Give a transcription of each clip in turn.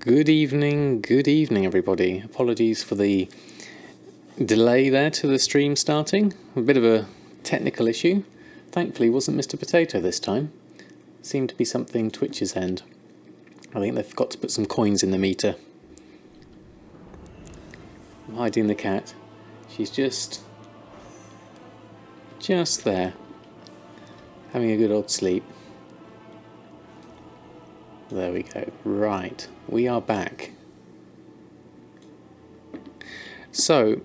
Good evening, everybody. Apologies for the delay there to the stream starting. A bit of a technical issue. Thankfully, it wasn't Mr. Potato this time. Seemed to be something Twitch's end. I think they've got to put some coins in the meter. I'm hiding the cat. She's just there, having a good old sleep. There we go. Right, we are back. So,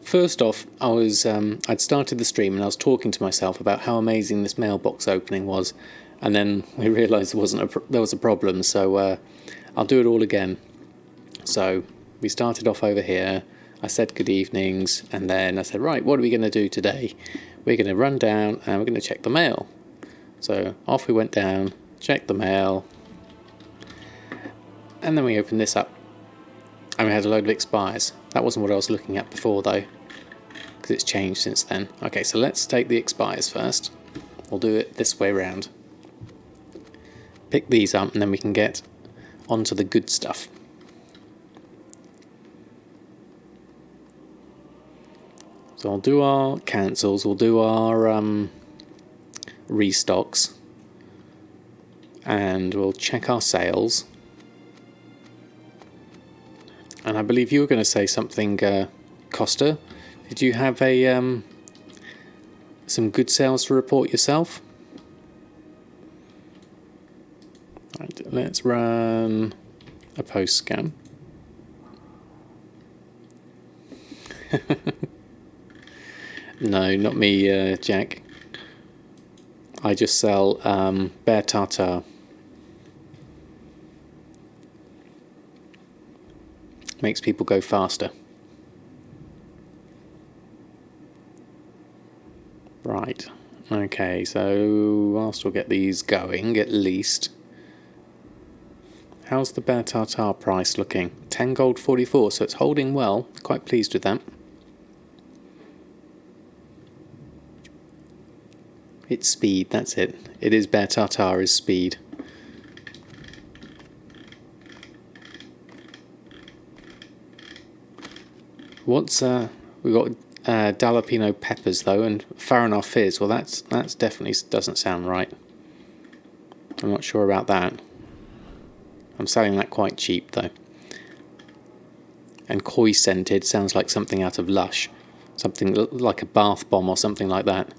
first off, I'd started the stream and I was talking to myself about how amazing this mailbox opening was, and then we realised there was a problem. So I'll do it all again. So we started off over here. I said good evenings, and then I said, right, what are we going to do today? We're going to run down and we're going to check the mail. So off we went down, checked the mail. And then we opened this up and we had a load of expires. That wasn't what I was looking at before though, because it's changed since then. Okay, so let's take the expires first. We'll do it this way round. Pick these up and then we can get onto the good stuff. So I'll do our cancels, we'll do our restocks, and we'll check our sales. And I believe you were going to say something, Costa. Did you have some good sales to report yourself? Right, let's run a post scan. No, not me, Jack. I just sell bear tartar. Makes people go faster. Right, okay, so whilst we'll get these going at least. How's the bear tartar price looking? 10 gold 44, so it's holding well. Quite pleased with that. It's speed, that's it. It is bear tartar is speed. We've got jalapeno peppers though, and Fahrenheit fizz. Well, that's definitely doesn't sound right. I'm not sure about that. I'm selling that quite cheap though. And koi scented sounds like something out of Lush, something like a bath bomb or something like that.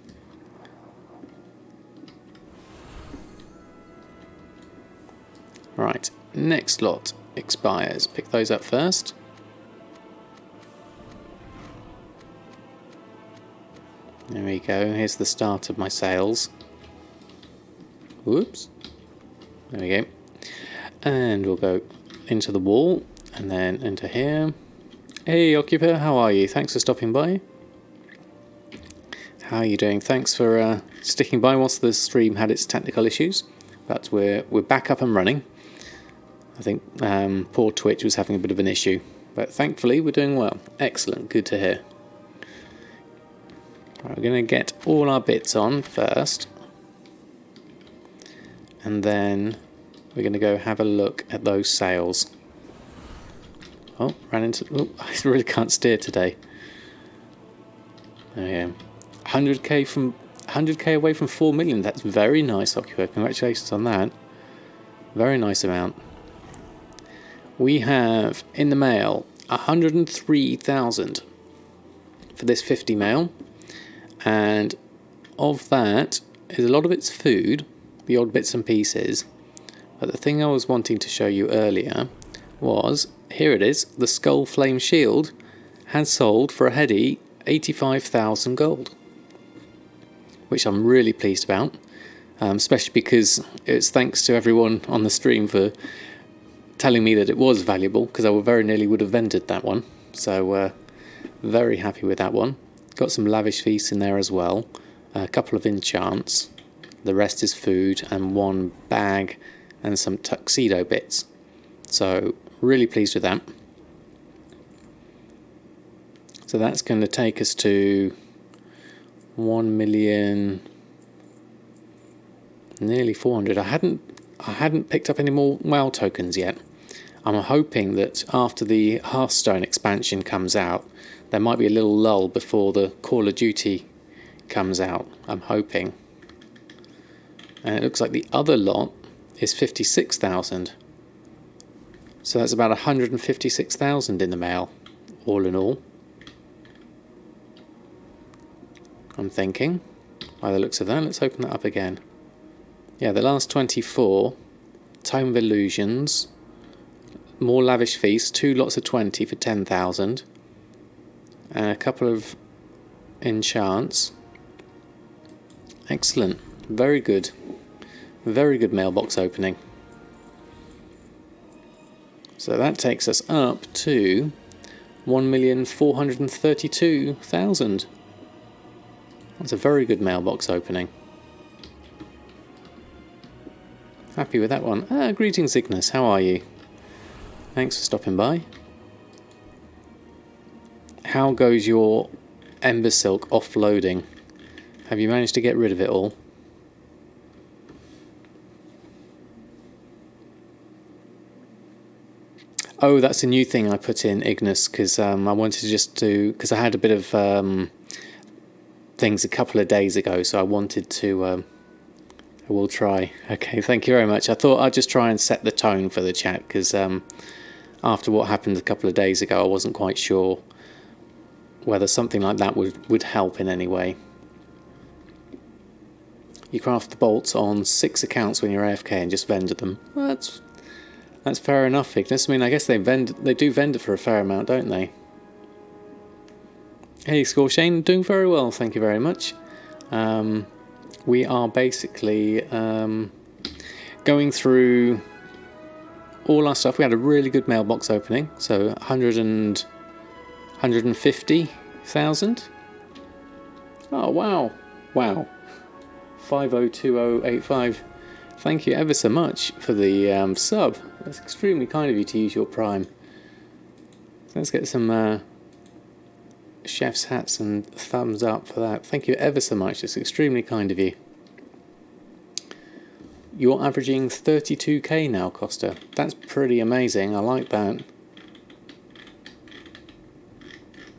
Right, next lot expires. Pick those up first. There we go, here's the start of my sales. Whoops. There we go. And we'll go into the wall, and then into here. Hey Occupier, how are you? Thanks for stopping by. How are you doing? Thanks for sticking by whilst the stream had its technical issues. But we're back up and running. I think poor Twitch was having a bit of an issue. But thankfully we're doing well. Excellent, good to hear. Right, we're going to get all our bits on first, and then we're going to go have a look at those sales. Oh, ran into... Oh, I really can't steer today. There we go. 100k away from 4 million. That's very nice, Occupier. Congratulations on that. Very nice amount. We have in the mail 103,000 for this 50 mail. And of that is a lot of it's food, the odd bits and pieces. But the thing I was wanting to show you earlier was, here it is, the Skullflame shield has sold for a heady 85,000 gold. Which I'm really pleased about, especially because it's thanks to everyone on the stream for telling me that it was valuable, because I very nearly would have vended that one. So very happy with that one. Got some lavish feasts in there as well, a couple of enchants, the rest is food, and one bag and some tuxedo bits. So really pleased with that. So that's going to take us to 1 million, nearly 400. I hadn't picked up any more WoW tokens yet. I'm hoping that after the Hearthstone expansion comes out, there might be a little lull before the Call of Duty comes out. I'm hoping. And it looks like the other lot is 56,000. So that's about 156,000 in the mail, all in all. I'm thinking, by the looks of that. Let's open that up again. Yeah, the last 24, Tome of Illusions, more Lavish Feast, 2 lots of 20 for 10,000, and a couple of enchants. Excellent, very good mailbox opening. So that takes us up to 1,432,000. That's a very good mailbox opening. Happy with that one. Greetings, Ignis. How are you? Thanks for stopping by. How goes your Embersilk offloading? Have you managed to get rid of it all? Oh, that's a new thing I put in, Ignis, because I wanted to just do... Because I had a bit of things a couple of days ago, so I wanted to... I will try. Okay, thank you very much. I thought I'd just try and set the tone for the chat, because after what happened a couple of days ago, I wasn't quite sure whether something like that would help in any way. You craft the bolts on 6 accounts when you're AFK and just vendor them. Well, that's fair enough, Ignis. I mean, I guess they do vendor for a fair amount, don't they? Hey, Skullflame, doing very well, thank you very much. We are basically going through all our stuff. We had a really good mailbox opening, so 150,000. Oh, wow. Wow. 502085. Thank you ever so much for the sub. That's extremely kind of you to use your Prime. So let's get some chef's hats and thumbs up for that. Thank you ever so much. It's extremely kind of you. You're averaging 32k now, Costa. That's pretty amazing. I like that.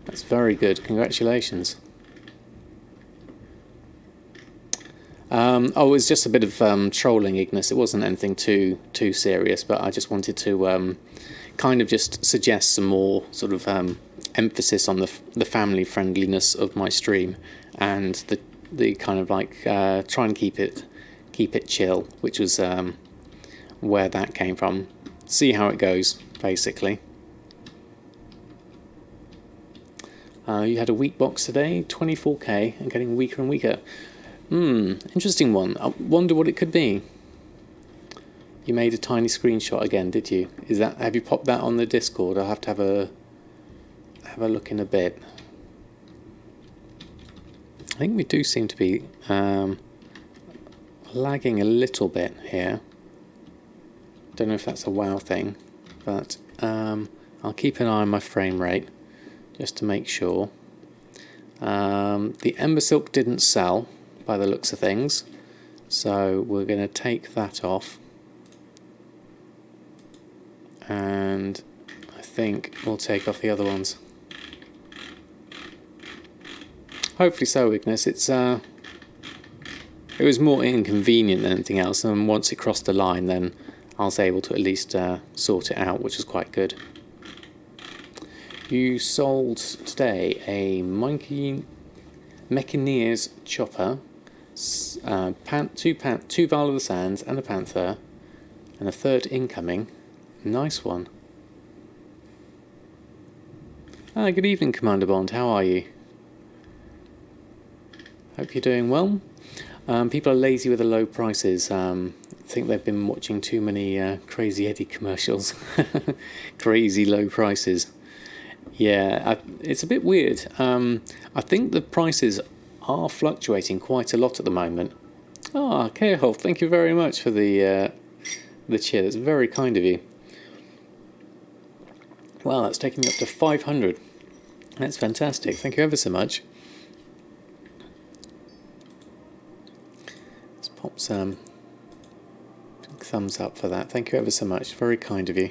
That's very good. Congratulations. Oh, it was just a bit of trolling, Ignis. It wasn't anything too serious, but I just wanted to kind of just suggest some more sort of emphasis on the family friendliness of my stream, and the kind of like try and keep it chill, which was where that came from. See how it goes, basically. You had a weak box today, 24k, and getting weaker and weaker. Interesting one. I wonder what it could be. You made a tiny screenshot again, did you? Have you popped that on the Discord? I'll have to have a look in a bit. I think we do seem to be lagging a little bit here. Don't know if that's a WoW thing, but I'll keep an eye on my frame rate just to make sure. The Embersilk didn't sell by the looks of things, so we're going to take that off, and I think we'll take off the other ones. Hopefully so, Ignis. It was more inconvenient than anything else, and once it crossed the line, then I was able to at least sort it out, which was quite good. You sold today a Mechaneer's chopper, two Vial of the Sands and a Panther, and a third incoming. Nice one. Good evening, Commander Bond. How are you? Hope you're doing well. People are lazy with the low prices. I think they've been watching too many Crazy Eddie commercials. Crazy low prices. Yeah, it's a bit weird. I think the prices are fluctuating quite a lot at the moment. Kehoff, thank you very much for the cheer. That's very kind of you. Well, that's taking me up to 500. That's fantastic. Thank you ever so much. Let's pop some thumbs up for that. Thank you ever so much. Very kind of you.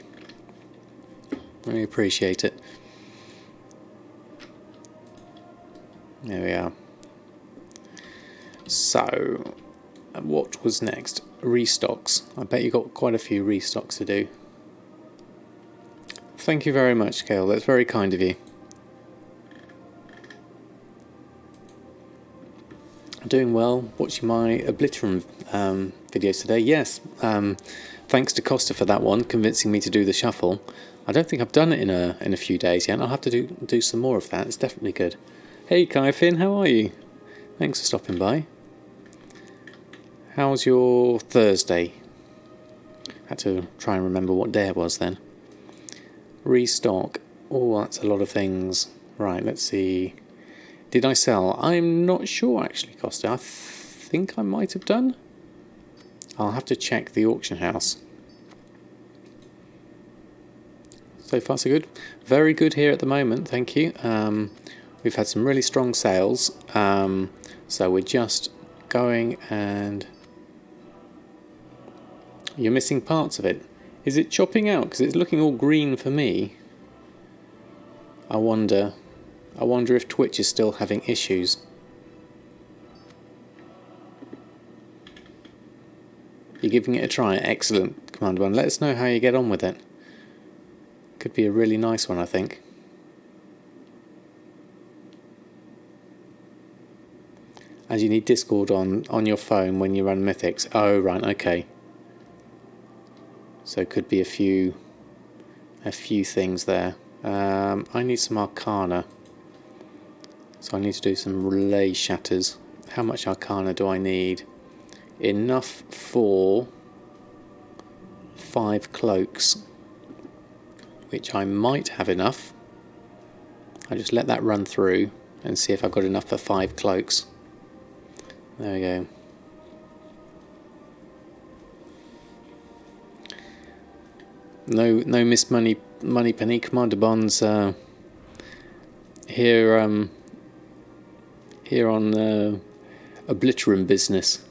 Really appreciate it. There we are. So, what was next? Restocks. I bet you got quite a few restocks to do. Thank you very much, Kale. That's very kind of you. Doing well. Watching my Obliterum videos today. Yes. Thanks to Costa for that one, convincing me to do the shuffle. I don't think I've done it in a few days yet. I'll have to do some more of that. It's definitely good. Hey, Kaifin, how are you? Thanks for stopping by. How's your Thursday? Had to try and remember what day it was then. Restock. Oh, that's a lot of things. Right, let's see. Did I sell? I'm not sure actually, Costa. I think I might have done. I'll have to check the auction house. So far so good. Very good here at the moment, thank you. We've had some really strong sales. So we're just going and... You're missing parts of it. Is it chopping out? Because it's looking all green for me. I wonder if Twitch is still having issues. You're giving it a try. Excellent, Commander One. Let us know how you get on with it. Could be a really nice one, I think. And you need Discord on your phone when you run Mythics. Oh, right, okay. So it could be a few things there. I need some Arcana. So I need to do some relay shatters. How much Arcana do I need? Enough for 5 cloaks, which I might have enough. I'll just let that run through and see if I've got enough for 5 cloaks. There we go. No Miss Money Penny Commander Bonds here on Obliterum business.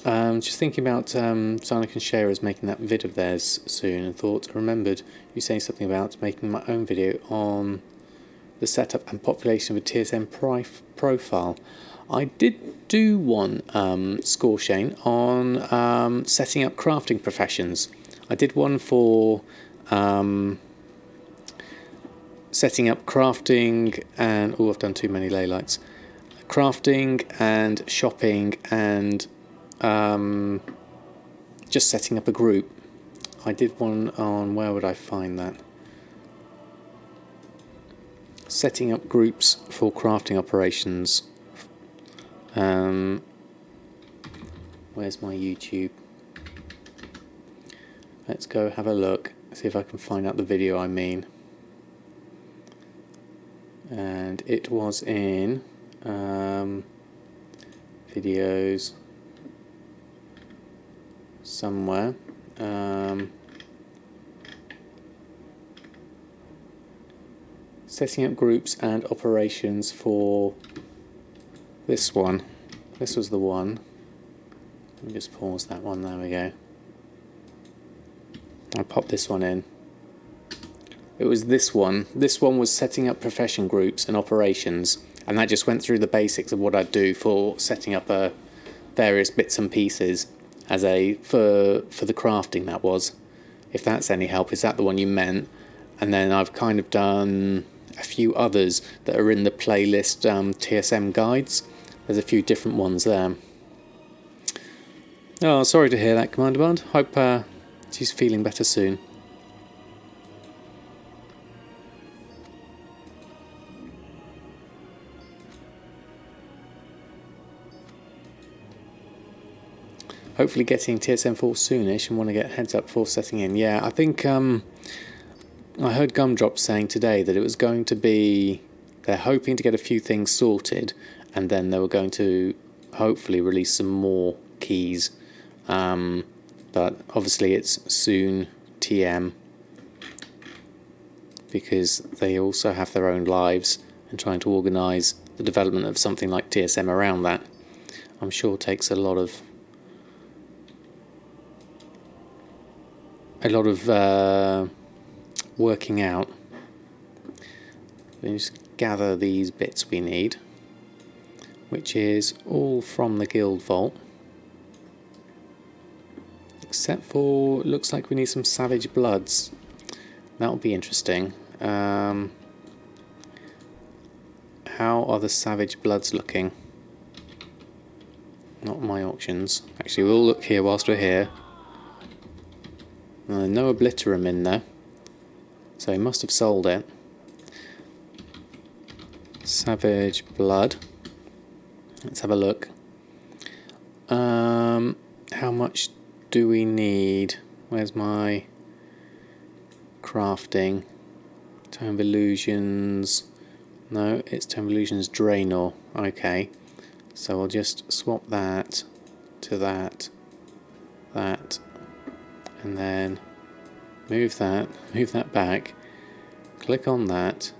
Just thinking about Zarnik and Shara's making that vid of theirs soon, and remembered you saying something about making my own video on the setup and population of a TSM profile. I did do one, Scoreshane, on setting up crafting professions. I did one for setting up crafting and... Oh, I've done too many ley lights. Crafting and shopping and just setting up a group. I did one on... Where would I find that? Setting up groups for crafting operations. Where's my YouTube? Let's go have a look, see if I can find out the video I mean. And it was in videos somewhere. Setting up groups and operations for this one. This was the one. Let me just pause that one. There we go. I'll pop this one in. It was this one. This one was setting up profession groups and operations, and that just went through the basics of what I'd do for setting up various bits and pieces as for the crafting. That was, if that's any help. Is that the one you meant? And then I've kind of done a few others that are in the playlist TSM guides. There's a few different ones there. Oh, sorry to hear that, Commander Bond. Hope she's feeling better soon. Hopefully getting TSM 4 soonish and want to get heads up before setting in. Yeah, I think I heard Gumdrop saying today that it was going to be... They're hoping to get a few things sorted, and then they were going to hopefully release some more keys. But obviously it's soon TM, because they also have their own lives, and trying to organise the development of something like TSM around that, I'm sure takes a lot of a lot of working out. We just gather these bits we need, which is all from the guild vault. Except for, looks like we need some savage bloods. That'll be interesting. How are the savage bloods looking? Not my auctions. Actually, we'll look here whilst we're here. No obliterum in there, so he must have sold it. Savage blood. Let's have a look. How much do we need? Where's my crafting? Tome of Illusions. No, it's Tome of Illusions Draenor. Okay, so we'll just swap that to that, and then move that back. Click on that.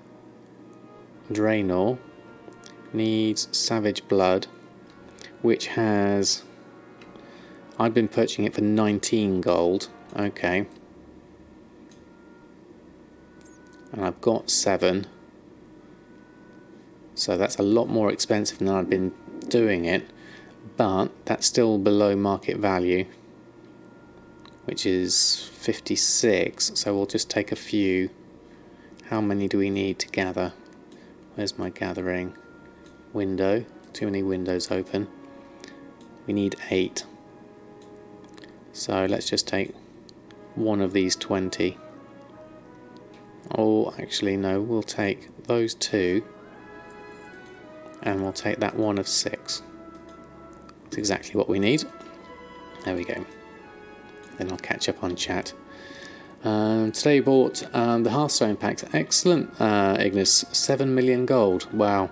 Draenor needs Savage Blood, which has, I've been purchasing it for 19 gold. Okay, and I've got 7, so that's a lot more expensive than I've been doing it, but that's still below market value, which is 56. So we'll just take a few. How many do we need to gather? Where's my gathering window? Too many windows open. We need 8. So let's just take one of these 20. Oh, actually no, we'll take those 2, and we'll take that one of 6. That's exactly what we need. There we go. Then I'll catch up on chat. Today bought the Hearthstone packs. Excellent, Ignis. 7 million gold. Wow.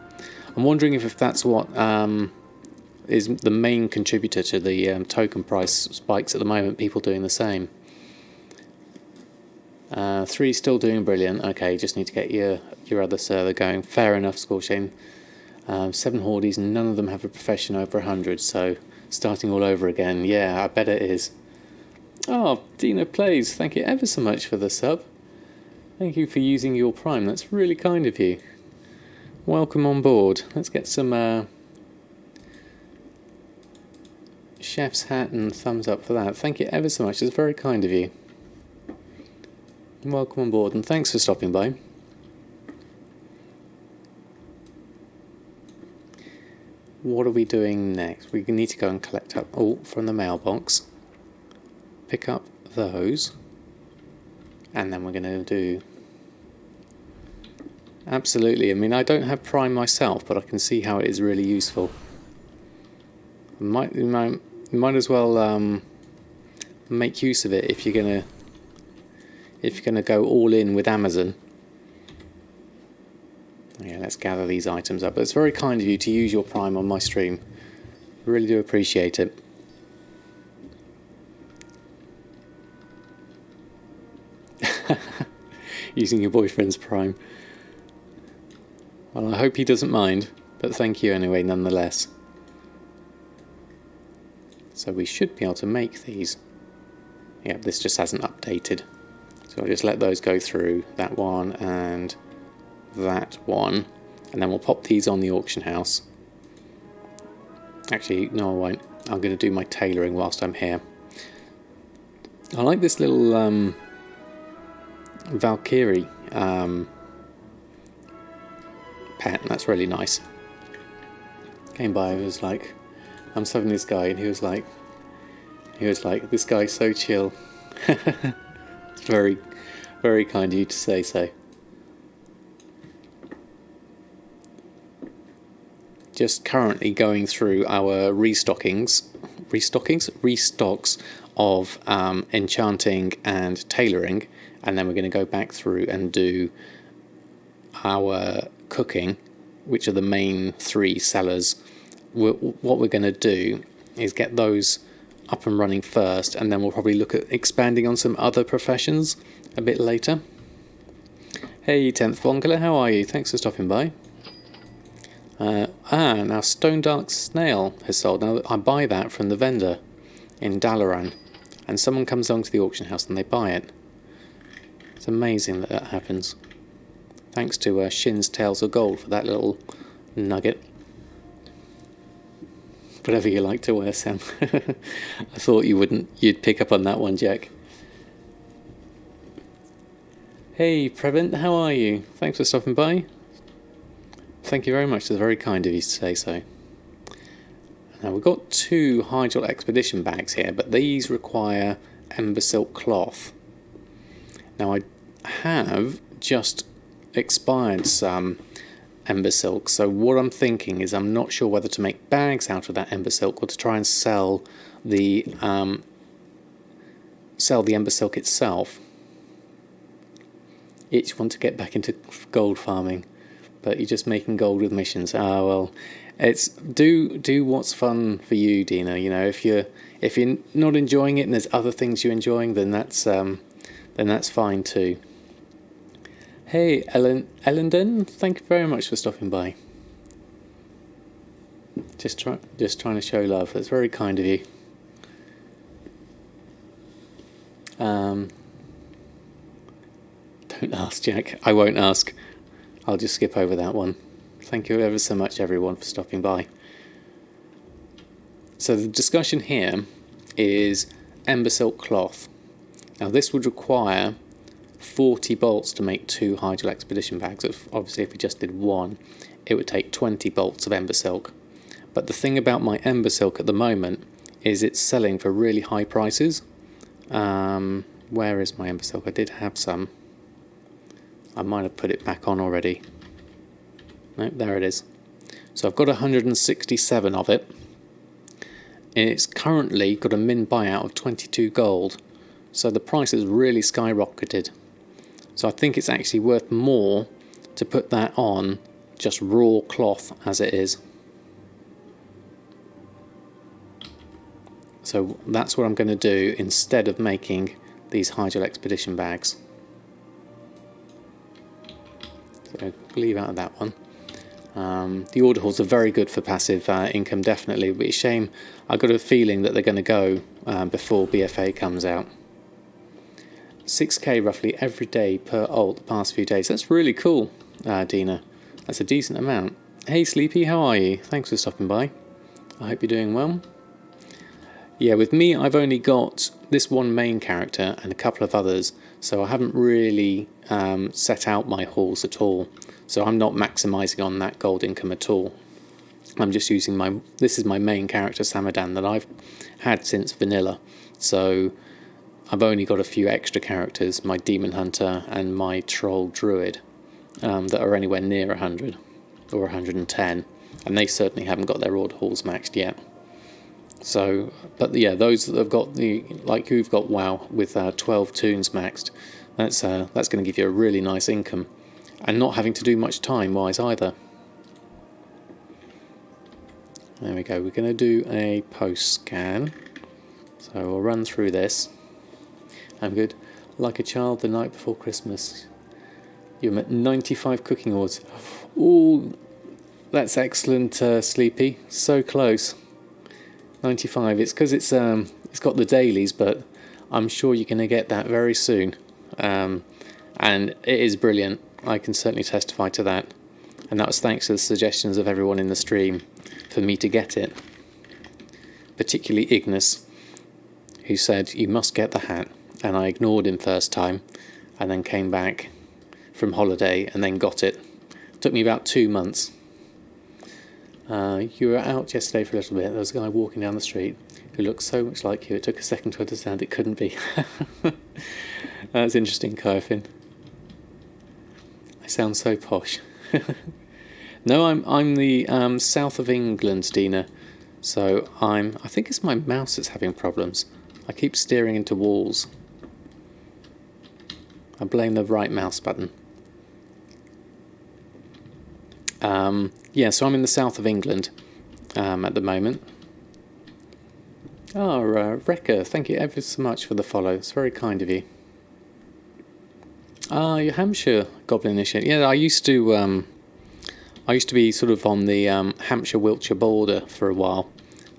I'm wondering if that's what is the main contributor to the token price spikes at the moment. People doing the same. 3 still doing brilliant. Okay, just need to get your other server going. Fair enough, Skullflame. 7 Hordes, and none of them have a profession over 100, so starting all over again. Yeah, I bet it is. Oh, Dino Plays, thank you ever so much for the sub. Thank you for using your Prime, that's really kind of you. Welcome on board. Let's get some chef's hat and thumbs up for that. Thank you ever so much, it's very kind of you. Welcome on board, and thanks for stopping by. What are we doing next? We need to go and collect up all from the mailbox. Pick up those, and then we're going to do, absolutely, I mean I don't have Prime myself, but I can see how it is really useful. You might as well make use of it if you're gonna go all in with Amazon. Yeah, let's gather these items up. But it's very kind of you to use your Prime on my stream. Really do appreciate it. Using your boyfriend's Prime. Well, I hope he doesn't mind, but thank you anyway nonetheless. So we should be able to make these. Yeah, this just hasn't updated. So I'll just let those go through, that one and that one, and then we'll pop these on the auction house. Actually, no I won't. I'm going to do my tailoring whilst I'm here. I like this little Valkyrie pet, that's really nice. Came by, it was like, I'm serving this guy, and he was like, this guy's so chill. It's very, very kind of you to say so. Just currently going through our restocks of Enchanting and Tailoring, and then we're going to go back through and do our cooking, which are the main 3 sellers. What we're going to do is get those up and running first, and then we'll probably look at expanding on some other professions a bit later. Hey 10th Bongular, how are you? Thanks for stopping by. Now Stone Dark Snail has sold. Now I buy that from the vendor in Dalaran. and someone comes along to the auction house and they buy it. It's amazing that that happens. Thanks to Shin's Tales of Gold for that little nugget. Whatever you like to wear, Sam. I thought you'd pick up on that one, Jack. Hey, Prevent, how are you? Thanks for stopping by. Thank you very much. It's very kind of you to say so. Now, we've got 2 Hydral Expedition bags here, but these require Embersilk cloth. Now, I have just expired some Embersilk, so what I'm thinking is I'm not sure whether to make bags out of that Embersilk or to try and sell the Embersilk itself. Itch want to get back into gold farming, but you're just making gold with missions. Ah, well, it's do what's fun for you, Dina. You know, if you're not enjoying it and there's other things you're enjoying, then that's fine too. Hey, Ellenden, thank you very much for stopping by. Just trying to show love. That's very kind of you. Don't ask, Jack. I won't ask. I'll just skip over that one. Thank you ever so much, everyone, for stopping by. So the discussion here is Embersilk cloth. Now this would require 40 bolts to make 2 Hydral Expedition bags. Obviously, if we just did 1, it would take 20 bolts of Embersilk. But the thing about my Embersilk at the moment is it's selling for really high prices. Where is my Embersilk? I did have some. I might have put it back on already. No, there it is. So I've got 167 of it. And it's currently got a min buyout of 22 gold. So the price has really skyrocketed. So I think it's actually worth more to put that on just raw cloth as it is. So that's what I'm going to do instead of making these Hydral Expedition bags. So leave out of that one. The order halls are very good for passive income, definitely, but it's a shame. I've got a feeling that they're going to go before BFA comes out. 6k roughly every day per alt the past few days. That's really cool, Dina. That's a decent amount. Hey Sleepy, how are you? Thanks for stopping by. I hope you're doing well. Yeah, with me I've only got this one main character and a couple of others, so I haven't really set out my hauls at all. So I'm not maximising on that gold income at all. I'm just using this is my main character Samadan that I've had since vanilla. So I've only got a few extra characters, my Demon Hunter and my Troll Druid, that are anywhere near 100 or 110, and they certainly haven't got their order halls maxed yet. So, but yeah, those that have got who've got WoW with 12 toons maxed, that's going to give you a really nice income, and not having to do much time-wise either. There we go. We're going to do a post scan, so we'll run through this. I'm good. Like a child the night before Christmas. You're at 95 cooking awards. Ooh, that's excellent, Sleepy. So close. 95. It's because it's got the dailies, but I'm sure you're going to get that very soon. And it is brilliant. I can certainly testify to that. And that was thanks to the suggestions of everyone in the stream for me to get it. Particularly Ignis, who said, you must get the hat. And I ignored him first time, and then came back from holiday and then got it. Took me about 2 months. You were out yesterday for a little bit. There was a guy walking down the street who looked so much like you. It took a second to understand it couldn't be. That's interesting, Kyrfin. I sound so posh. No, I'm the south of England, Dina. So I think it's my mouse that's having problems. I keep steering into walls. I blame the right mouse button. Yeah, so I'm in the south of England at the moment. Oh, Rekka, thank you ever so much for the follow. It's very kind of you. Ah, your Hampshire Goblin Initiate. Yeah, I used to be sort of on the Hampshire-Wiltshire border for a while,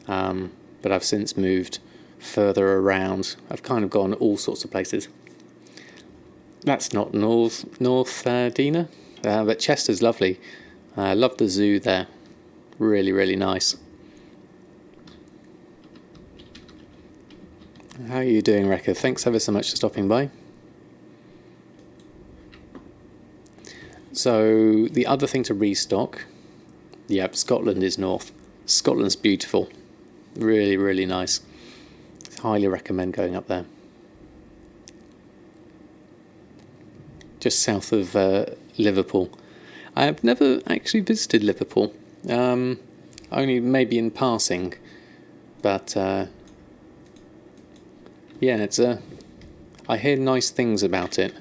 but I've since moved further around. I've kind of gone all sorts of places. That's not North Dina, but Chester's lovely. I love the zoo there. Really, really nice. How are you doing, Rekka? Thanks ever so much for stopping by. So the other thing to restock, yep, Scotland is north. Scotland's beautiful. Really, really nice. Highly recommend going up there. Just south of Liverpool. I have never actually visited Liverpool, only maybe in passing, but yeah, it's I hear nice things about it.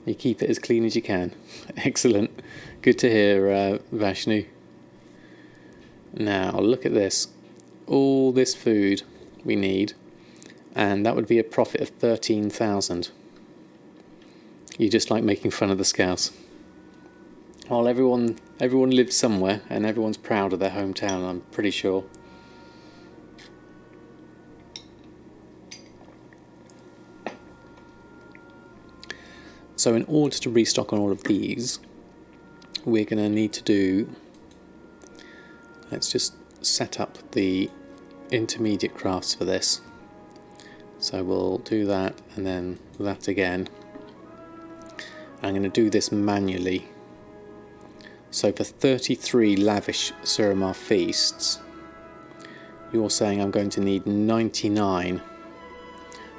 You keep it as clean as you can. Excellent. Good to hear, Vashnu. Now look at this. All this food we need, and that would be a profit of 13,000. You just like making fun of the Scouse. Well, everyone lives somewhere, and everyone's proud of their hometown, I'm pretty sure. So in order to restock on all of these, we're going to need to do... Let's just set up the intermediate crafts for this. So we'll do that and then that again. I'm going to do this manually. So for 33 lavish Suramar feasts, you're saying I'm going to need 99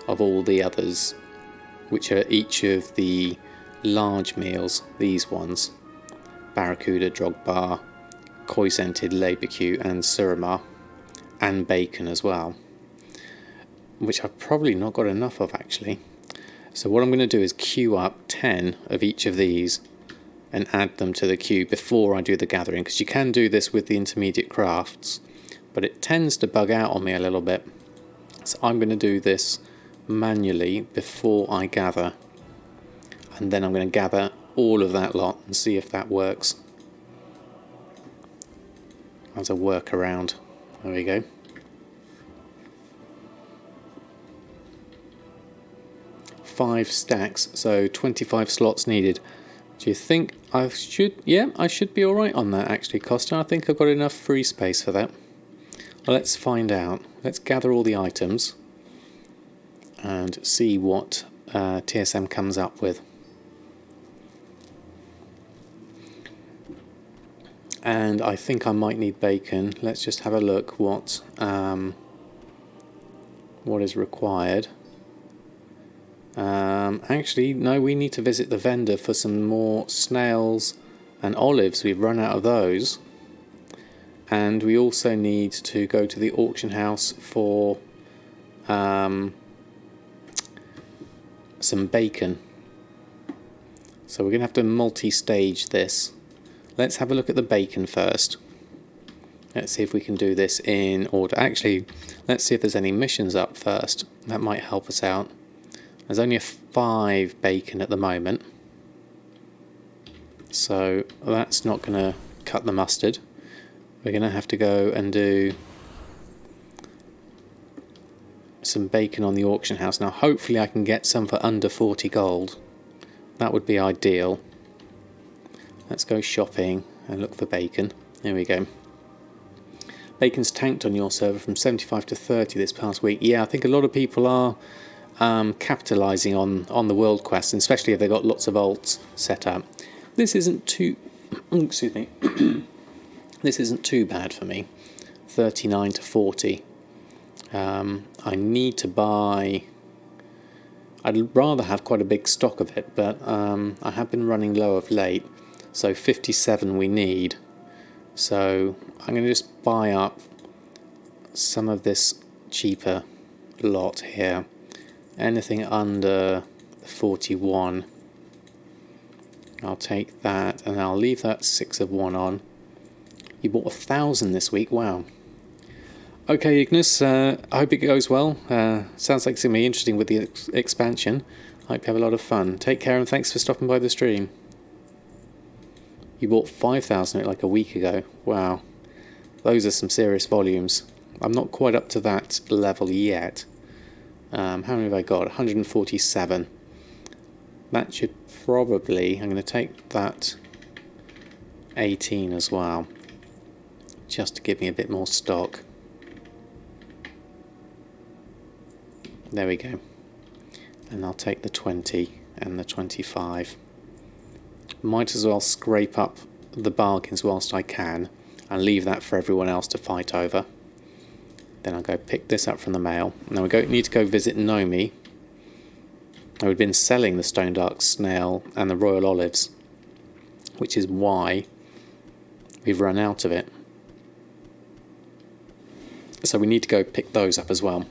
of all the others, which are each of the large meals, these ones: Barracuda, Drogbar, Koi-scented Labecue and Suramar, and bacon as well, which I've probably not got enough of actually. So what I'm going to do is queue up 10 of each of these and add them to the queue before I do the gathering, because you can do this with the intermediate crafts, but it tends to bug out on me a little bit. So I'm going to do this manually before I gather, and then I'm going to gather all of that lot and see if that works as a workaround. There we go. Five stacks, so 25 slots needed. Do you think I should? Yeah, I should be alright on that actually, Costa. I think I've got enough free space for that. Well, let's find out. Let's gather all the items and see what TSM comes up with. And I think I might need bacon. Let's just have a look what is required. Actually, no, we need to visit the vendor for some more snails and olives. We've run out of those. And we also need to go to the auction house for some bacon. So we're going to have to multi-stage this. Let's have a look at the bacon first. Let's see if we can do this in order. Actually, let's see if there's any missions up first. That might help us out. There's only a 5 bacon at the moment, so that's not going to cut the mustard. We're going to have to go and do some bacon on the auction house. Now hopefully I can get some for under 40 gold. That would be ideal. Let's go shopping and look for bacon. There we go. Bacon's tanked on your server from 75 to 30 this past week. Yeah, I think a lot of people are capitalising on the world quest, and especially if they've got lots of alts set up. This isn't too excuse me. This isn't too bad for me. 39 to 40. I need to buy... I'd rather have quite a big stock of it, but I have been running low of late. So 57 we need. So I'm going to just buy up some of this cheaper lot here. Anything under 41, I'll take that, and I'll leave that 6 of 1 on. You bought 1,000 this week, wow. Okay, Ignis, I hope it goes well. Sounds like it's going to be interesting with the expansion. I hope you have a lot of fun. Take care and thanks for stopping by the stream. You bought 5,000 like a week ago. Wow. Those are some serious volumes. I'm not quite up to that level yet. How many have I got? 147. That should probably... I'm going to take that 18 as well, just to give me a bit more stock. There we go. And I'll take the 20 and the 25. Might as well scrape up the bargains whilst I can and leave that for everyone else to fight over. Then I'll go pick this up from the mail. Now we need to go visit Nomi. We've been selling the Stone Dark Snail and the Royal Olives, which is why we've run out of it. So we need to go pick those up as well.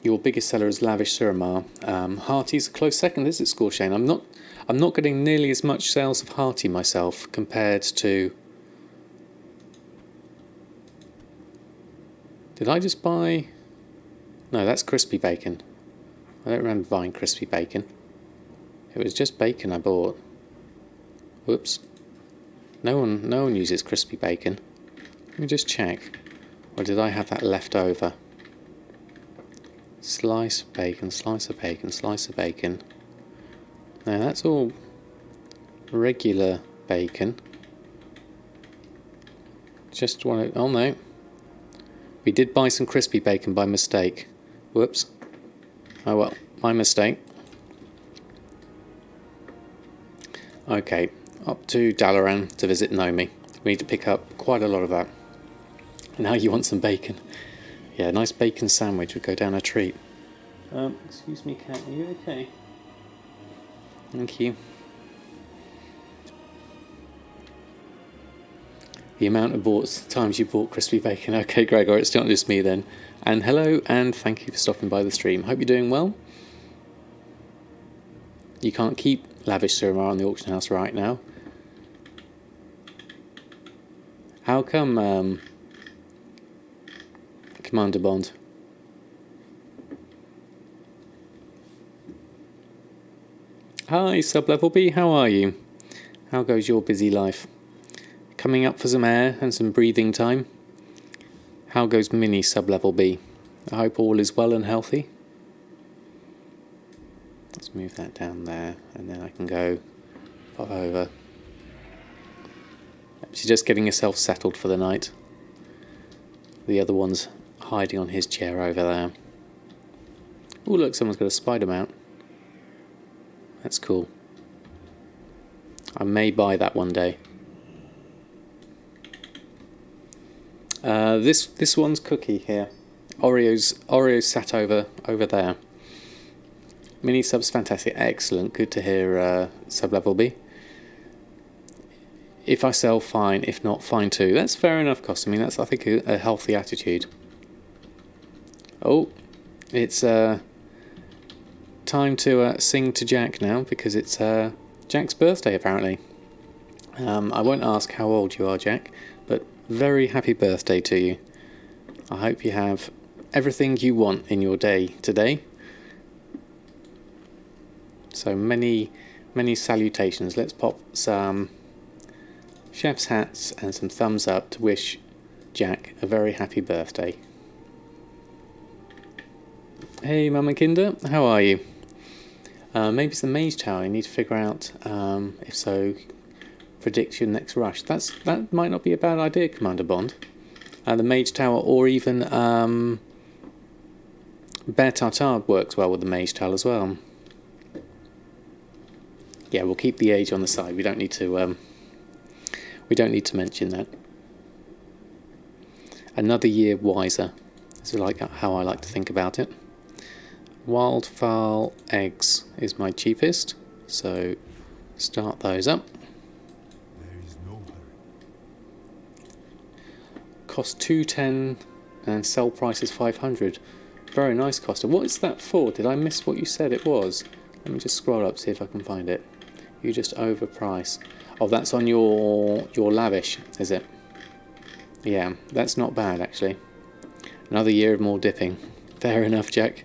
Your biggest seller is Lavish Suramar. Hearty's a close second, is it, Skullflame? I'm not getting nearly as much sales of Hearty myself compared to... Did I just buy... No, that's crispy bacon. I don't remember buying crispy bacon. It was just bacon I bought. Whoops. No one uses crispy bacon. Let me just check. Or did I have that left over? Slice of bacon, slice of bacon, slice of bacon. Now that's all regular bacon. Just want to... Oh no. We did buy some crispy bacon by mistake. Whoops. Oh well, my mistake. Okay, up to Dalaran to visit Nomi. We need to pick up quite a lot of that. Now you want some bacon. Yeah, a nice bacon sandwich would go down a treat. Excuse me, cat, are you okay? Thank you. The amount of times you bought crispy bacon. Okay, Gregor, it's not just me then. And hello, and thank you for stopping by the stream. Hope you're doing well. You can't keep Lavish Suramar on the auction house right now. How come, Commander Bond? Hi, Sub-Level B, how are you? How goes your busy life? Coming up for some air and some breathing time? How goes Mini Sub-Level B? I hope all is well and healthy. Let's move that down there, and then I can go pop over. She's just getting herself settled for the night. The other one's hiding on his chair over there. Oh look, someone's got a spider mount. That's cool. I may buy that one day. This one's Cookie here. Oreo's sat over there. Mini sub's fantastic, excellent. Good to hear, Sub-Level B. If I sell, fine. If not, fine too. That's fair enough, Cost. I mean, that's, I think, a healthy attitude. Oh, it's time to sing to Jack now, because it's Jack's birthday, apparently. I won't ask how old you are, Jack, but very happy birthday to you. I hope you have everything you want in your day today. So many salutations. Let's pop some chef's hats and some thumbs up to wish Jack a very happy birthday. Hey Mama Kinder, how are you? Maybe it's the Mage Tower. I need to figure out, if so, predict your next rush. That might not be a bad idea, Commander Bond. The Mage Tower, or even Bear Tartar works well with the Mage Tower as well. Yeah, we'll keep the age on the side. We don't need to. We don't need to mention that. Another year wiser is like how I like to think about it. Wildfowl eggs is my cheapest, so start those up. There is no hurry. Cost 210 and sell price is 500. Very nice, Costa. What is that for? Did I miss what you said it was? Let me just scroll up, see if I can find it. You just overprice. Oh, that's on your lavish, is it? Yeah, that's not bad actually. Another year of more dipping. Fair enough, Jack.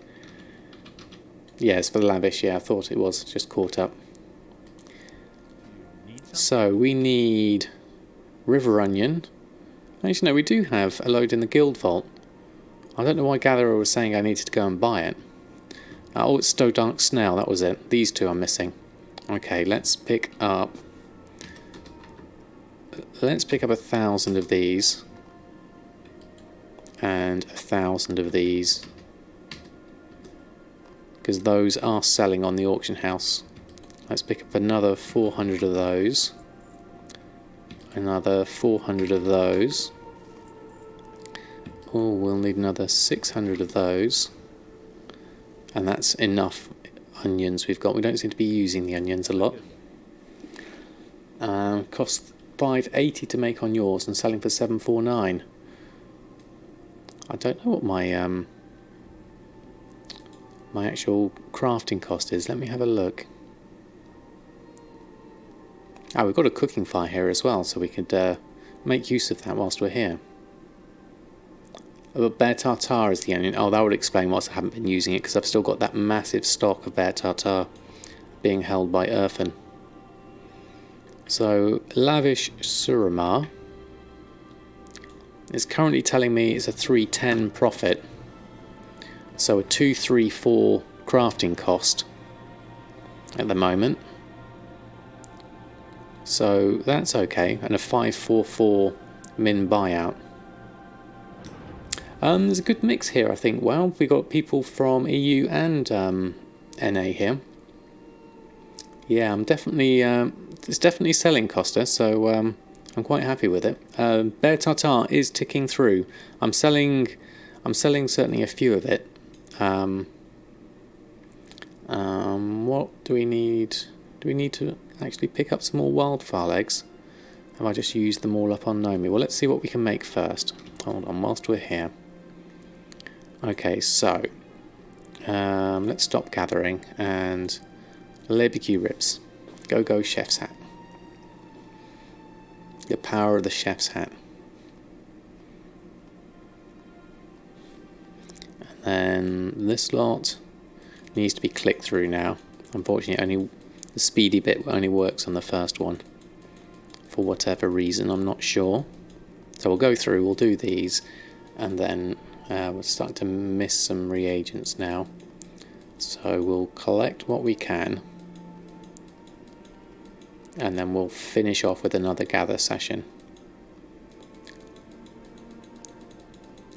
Yeah, it's for the lavish. Yeah, I thought it was. Just caught up. So we need river onion. Actually, no, we do have a load in the guild vault. I don't know why Gatherer was saying I needed to go and buy it. Oh, it's Stodark Snail, that was it. These two are missing. Okay, let's pick up 1,000 of these. And 1,000 of these. Because those are selling on the auction house. Let's pick up another 400 of those. Another 400 of those. Oh, we'll need another 600 of those. And that's enough onions we've got. We don't seem to be using the onions a lot. Cost 580 to make on yours and selling for 749. I don't know what my my actual crafting cost is. Let me have a look. Ah, we've got a cooking fire here as well, so we could make use of that whilst we're here. But bear tartare is the onion. Oh, that would explain why I haven't been using it, because I've still got that massive stock of bear tartare being held by Irfan. So, Lavish Suramar is currently telling me it's a 310 profit. So a 234 crafting cost at the moment. So that's okay, and a 544 min buyout. There's a good mix here, I think. Well, we got people from EU and NA here. Yeah, I'm definitely it's definitely selling Costa, so I'm quite happy with it. Bear Tartare is ticking through. I'm selling certainly a few of it. What do we need? Do we need to actually pick up some more wildfire eggs? Have I just used them all up on Nomi? Well, let's see what we can make first. Hold on, whilst we're here. Okay, so let's stop gathering and barbecue ribs. Go chef's hat. The power of the chef's hat. And then this lot needs to be clicked through now. Unfortunately, only the speedy bit only works on the first one. For whatever reason, I'm not sure. So we'll go through, we'll do these, and then we're starting to miss some reagents now. So we'll collect what we can, and then we'll finish off with another gather session.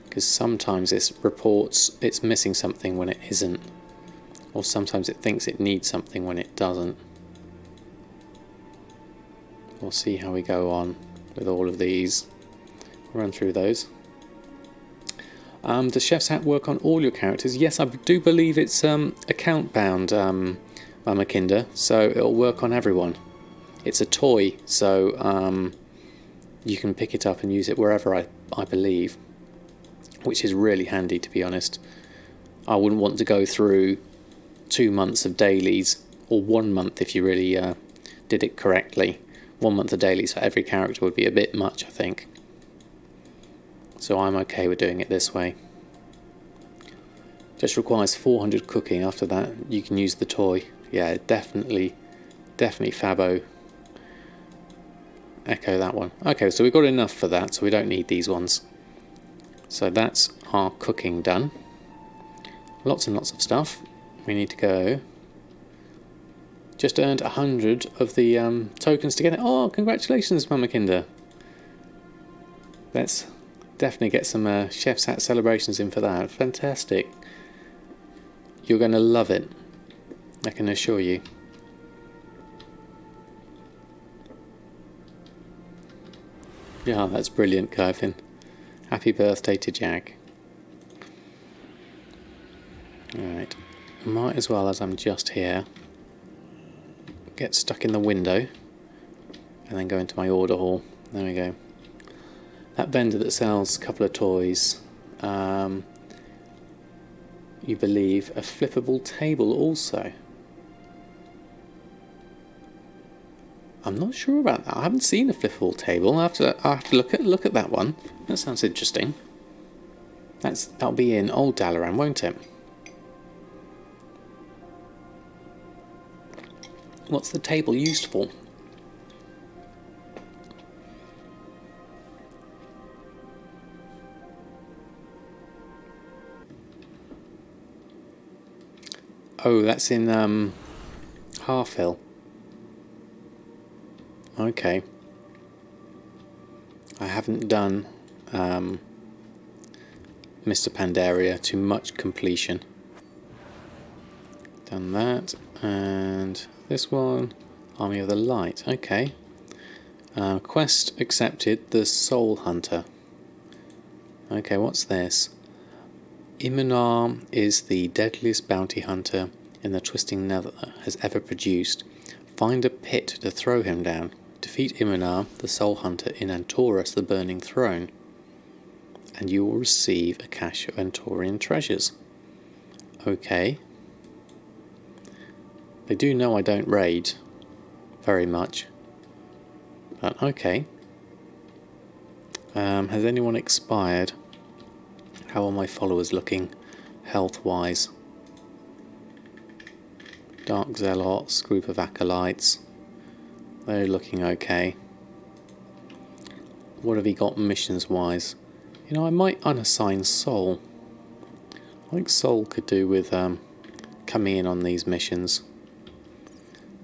Because sometimes this reports it's missing something when it isn't, or sometimes it thinks it needs something when it doesn't. We'll see how we go on with all of these. Run through those. Does Chef's Hat work on all your characters? Yes, I do believe it's account bound, Mamakinda, so it'll work on everyone. It's a toy, so you can pick it up and use it wherever, I believe, which is really handy, to be honest. I wouldn't want to go through 2 months of dailies, or 1 month if you really did it correctly. 1 month of dailies for every character would be a bit much, I think. So I'm okay with doing it this way. Just requires 400 cooking. After that, you can use the toy. Yeah, definitely Fabo. Echo that one. Okay, so we've got enough for that, so we don't need these ones. So that's our cooking done. Lots and lots of stuff. We need to go. Just earned 100 of the tokens to get it. Oh, congratulations, Mamakinda. Let's definitely get some Chef's Hat celebrations in for that. Fantastic. You're going to love it, I can assure you. Yeah, that's brilliant, Kevin. Happy birthday to Jack. Alright, might as well, as I'm just here, get stuck in the window and then go into my order hall. There we go. That vendor that sells a couple of toys, you believe a flippable table also. I'm not sure about that. I haven't seen a flippable table. I'll have to look at that one. That sounds interesting. That'll be in Old Dalaran, won't it? What's the table used for? Oh, that's in Harfill. Okay. I haven't done Mr. Pandaria to much completion. Done that, and this one, Army of the Light. Okay. Quest accepted, the Soul Hunter. Okay, what's this? Imanar is the deadliest bounty hunter in the Twisting Nether has ever produced. Find a pit to throw him down. Defeat Imanar, the Soul Hunter, in Antorus, the Burning Throne, and you will receive a cache of Antorian treasures. Okay. They do know I don't raid very much, but okay. Has anyone expired? How are my followers looking health-wise? Dark Zealots, group of Acolytes. They're looking okay. What have he got missions-wise? You know, I might unassign Soul. I think Soul could do with coming in on these missions.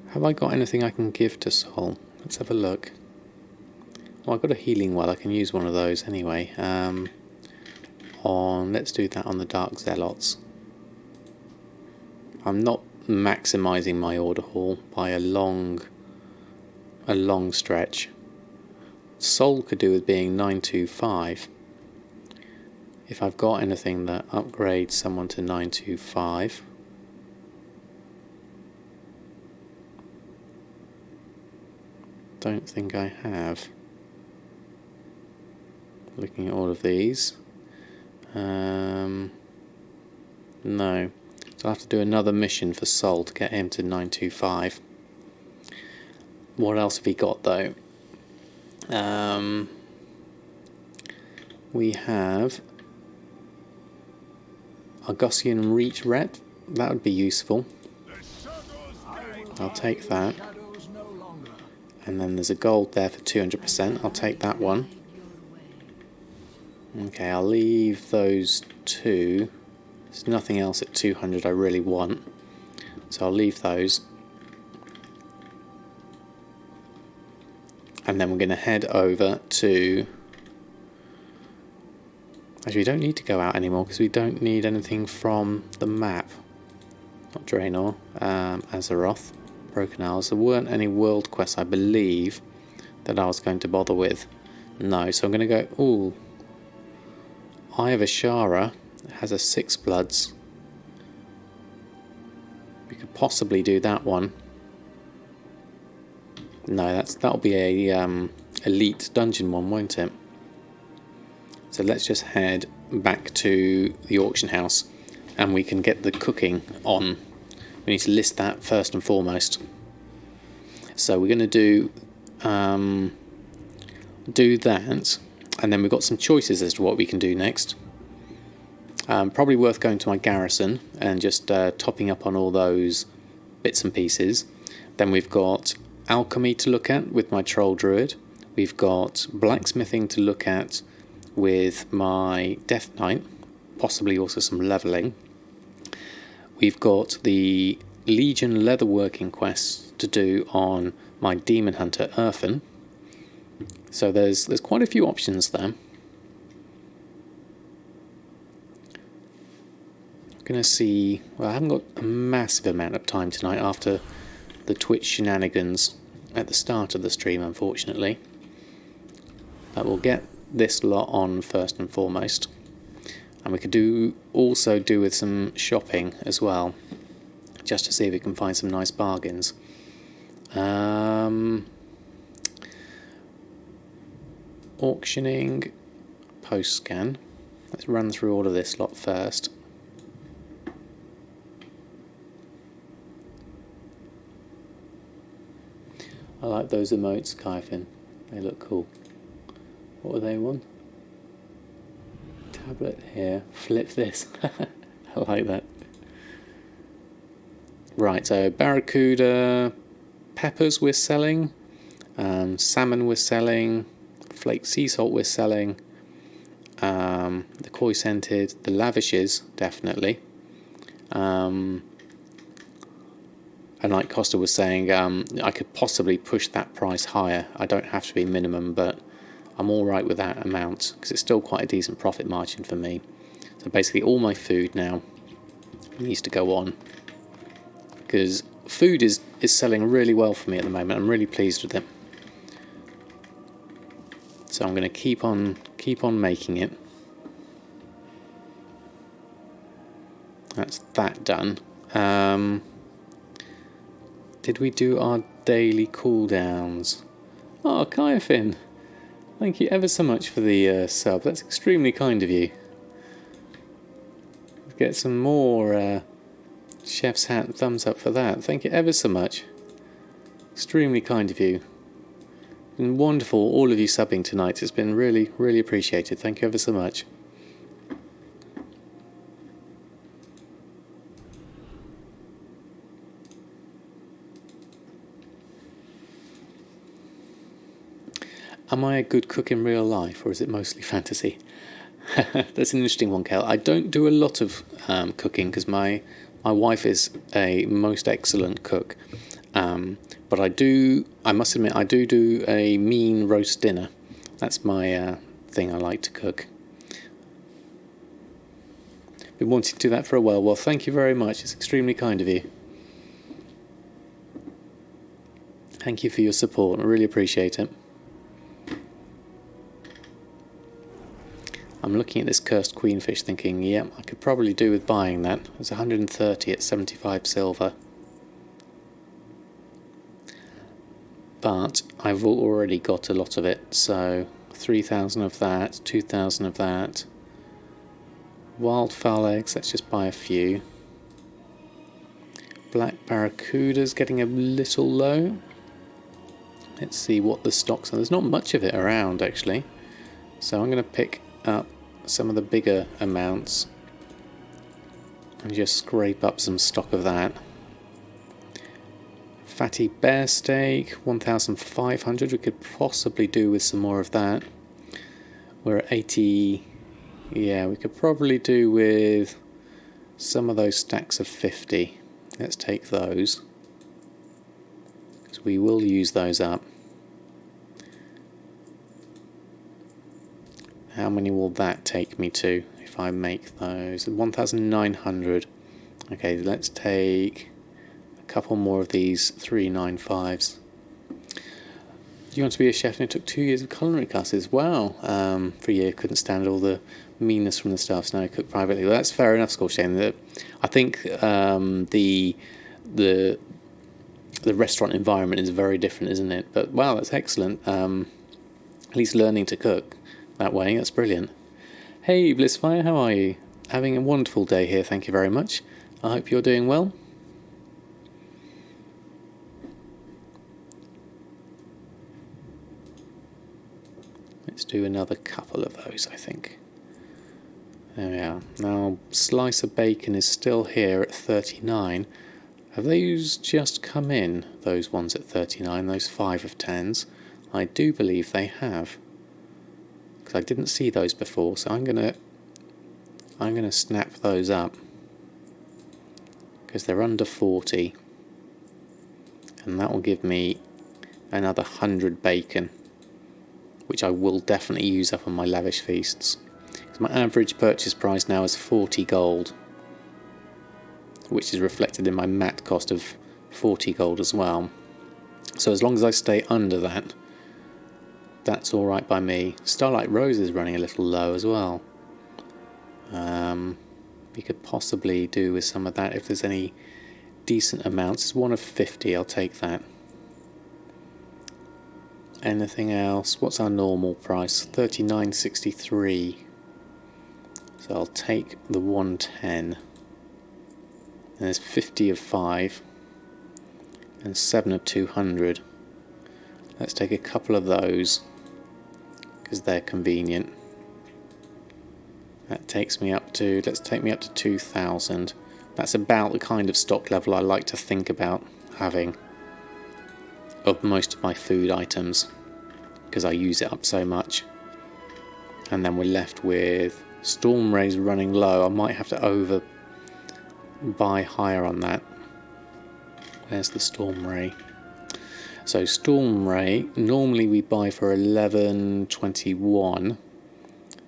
Have I got anything I can give to Soul? Let's have a look. Well, I've got a healing well. I can use one of those anyway. Let's do that on the Dark Zealots. I'm not maximising my order haul by a long stretch. Soul could do with being 925. If I've got anything that upgrades someone to 925. Don't think I have. Looking at all of these. No. So I'll have to do another mission for Soul to get him to 925. What else have he got though? We have Argosian Reach Rep. That would be useful. I'll take that. And then there's a gold there for 200%. I'll take that one. Okay, I'll leave those two. There's nothing else at 200 I really want, so I'll leave those. And then we're going to head over to... Actually, we don't need to go out anymore because we don't need anything from the map. Not Draenor, Azeroth, Broken Isles. There weren't any world quests, I believe, that I was going to bother with. No, so I'm going to go... Ooh. Eye of Ashara has a 6 bloods. We could possibly do that one. No, that'll be a elite dungeon one, won't it? So let's just head back to the auction house, and we can get the cooking on. We need to list that first and foremost. So we're going to do that, and then we've got some choices as to what we can do next. Probably worth going to my garrison and just topping up on all those bits and pieces. Then we've got alchemy to look at with my troll druid. We've got blacksmithing to look at with my death knight, possibly also some leveling. We've got the Legion leatherworking quests to do on my demon hunter Earthen. So there's quite a few options there. I'm going to see... Well, I haven't got a massive amount of time tonight after the Twitch shenanigans at the start of the stream, unfortunately. But we'll get this lot on first and foremost. And we could also do with some shopping as well, just to see if we can find some nice bargains. Auctioning, post scan. Let's run through all of this lot first. I like those emotes, Kaifin. They look cool. What were they one? Tablet here. Flip this. I like that. Right, so barracuda peppers we're selling. Salmon we're selling. Flaked sea salt we're selling. The koi scented. The lavishes, definitely. And like Costa was saying, I could possibly push that price higher. I don't have to be minimum, but I'm all right with that amount because it's still quite a decent profit margin for me. So basically all my food now needs to go on, because food is selling really well for me at the moment. I'm really pleased with it. So I'm going to keep on making it. That's that done. Did we do our daily cooldowns? Oh, Kyafin, thank you ever so much for the sub. That's extremely kind of you. Get some more chef's hat thumbs up for that. Thank you ever so much. Extremely kind of you. Been wonderful, all of you subbing tonight. It's been really, really appreciated. Thank you ever so much. Am I a good cook in real life, or is it mostly fantasy? That's an interesting one, Kel. I don't do a lot of cooking because my wife is a most excellent cook. But I must admit, I do a mean roast dinner. That's my thing I like to cook. Been wanting to do that for a while. Well, thank you very much. It's extremely kind of you. Thank you for your support. I really appreciate it. I'm looking at this cursed queenfish thinking, yeah, I could probably do with buying that. It's 130 at 75 silver. But I've already got a lot of it, so 3,000 of that, 2,000 of that. Wildfowl eggs, let's just buy a few. Black barracuda's getting a little low. Let's see what the stocks are. There's not much of it around, actually. So I'm going to pick up some of the bigger amounts and just scrape up some stock of that. Fatty bear steak, 1,500. We could possibly do with some more of that. We're at 80. Yeah, we could probably do with some of those stacks of 50. Let's take those, because we will use those up. How many will that take me to if I make those? 1,900. Okay, let's take a couple more of these 395s. Do you want to be a chef and it took 2 years of culinary classes? Wow, for a year, couldn't stand all the meanness from the staff, so now I cook privately. Well, that's fair enough, Skullflame. I think the restaurant environment is very different, isn't it? But wow, that's excellent. At least learning to cook that way, that's brilliant. Hey Blissfire, how are you? Having a wonderful day here, thank you very much. I hope you're doing well. Let's do another couple of those, I think. There we are. Now, slice of bacon is still here at 39. Have those just come in, those ones at 39, those 5 of 10s? I do believe they have. I didn't see those before, so I'm gonna snap those up because they're under 40, and that will give me another 100 bacon, which I will definitely use up on my lavish feasts. Because my average purchase price now is 40 gold, which is reflected in my mat cost of 40 gold as well. So as long as I stay under that, that's alright by me. Starlight Rose is running a little low as well. We could possibly do with some of that if there's any decent amounts. It's 1 of 50, I'll take that. Anything else? What's our normal price? 39.63. So I'll take the 110. And there's 50 of 5 and 7 of 200. Let's take a couple of those, because they're convenient. That takes me up to, let's take me up to 2,000. That's about the kind of stock level I like to think about having of most of my food items, because I use it up so much. And then we're left with Storm Rays running low. I might have to over buy higher on that. There's the Storm Ray. So Storm Ray, normally we buy for 11.21.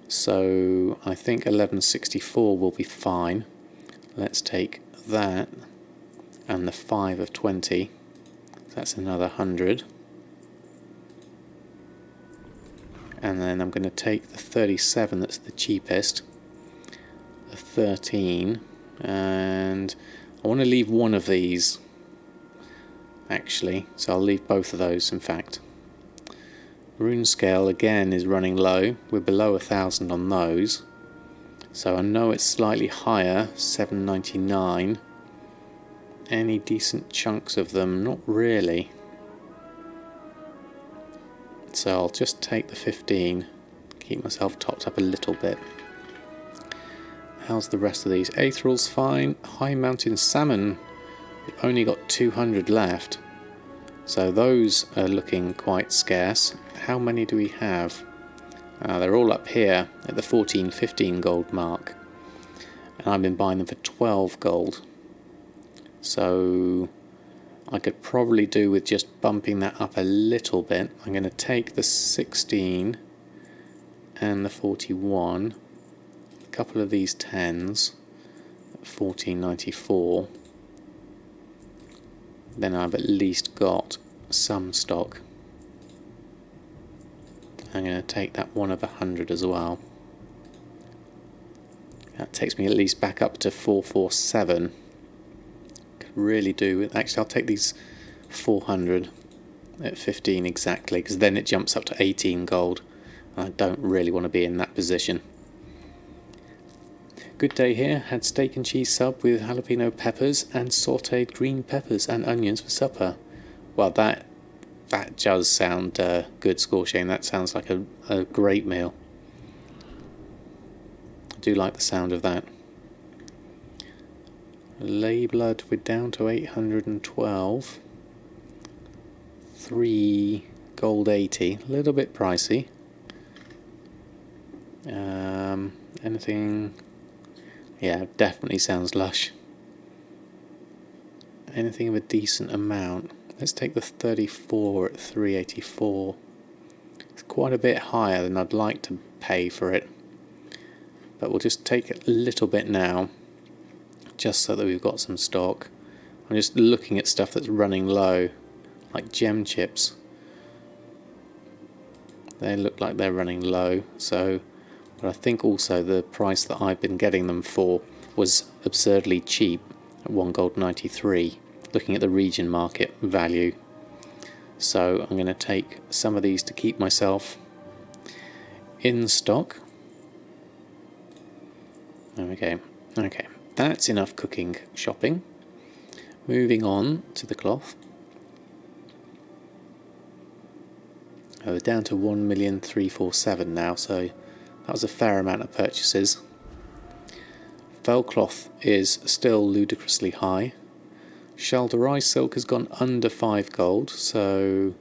So I think 11.64 will be fine. Let's take that and the 5 of 20. That's another 100. And then I'm going to take the 37, that's the cheapest, the 13, and I want to leave one of these actually, so I'll leave both of those in fact. Rune scale again is running low, we're below 1,000 on those, so I know it's slightly higher, 799. Any decent chunks of them? Not really. So I'll just take the 15, keep myself topped up a little bit. How's the rest of these? Aetheral's fine. High Mountain Salmon, we've only got 200 left. So those are looking quite scarce. How many do we have? They're all up here at the 14, 15 gold mark. And I've been buying them for 12 gold. So I could probably do with just bumping that up a little bit. I'm going to take the 16 and the 41, a couple of these 10s, 14.94. Then I've at least got some stock. I'm going to take that one of 100 as well. That takes me at least back up to 447. Really do. Actually, I'll take these 400 at 15 exactly, because then it jumps up to 18 gold. I don't really want to be in that position. Good day here. Had steak and cheese sub with jalapeno peppers and sautéed green peppers and onions for supper. Well, that does sound good, Skullflame. That sounds like a great meal. I do like the sound of that. Ley blood, we're down to 812. 3 gold 80, a little bit pricey. Anything? Yeah, definitely sounds lush. Anything of a decent amount? Let's take the 34 at 384. It's quite a bit higher than I'd like to pay for it, but we'll just take a little bit now, just so that we've got some stock. I'm just looking at stuff that's running low, like gem chips. They look like they're running low, so, but I think also the price that I've been getting them for was absurdly cheap at 1 gold 93, looking at the region market value. So I'm going to take some of these to keep myself in stock. There we go. Okay. That's enough cooking shopping. Moving on to the cloth. We're down to 1,347,000 now, so that was a fair amount of purchases. Fell cloth is still ludicrously high. Shalderai silk has gone under 5 gold, so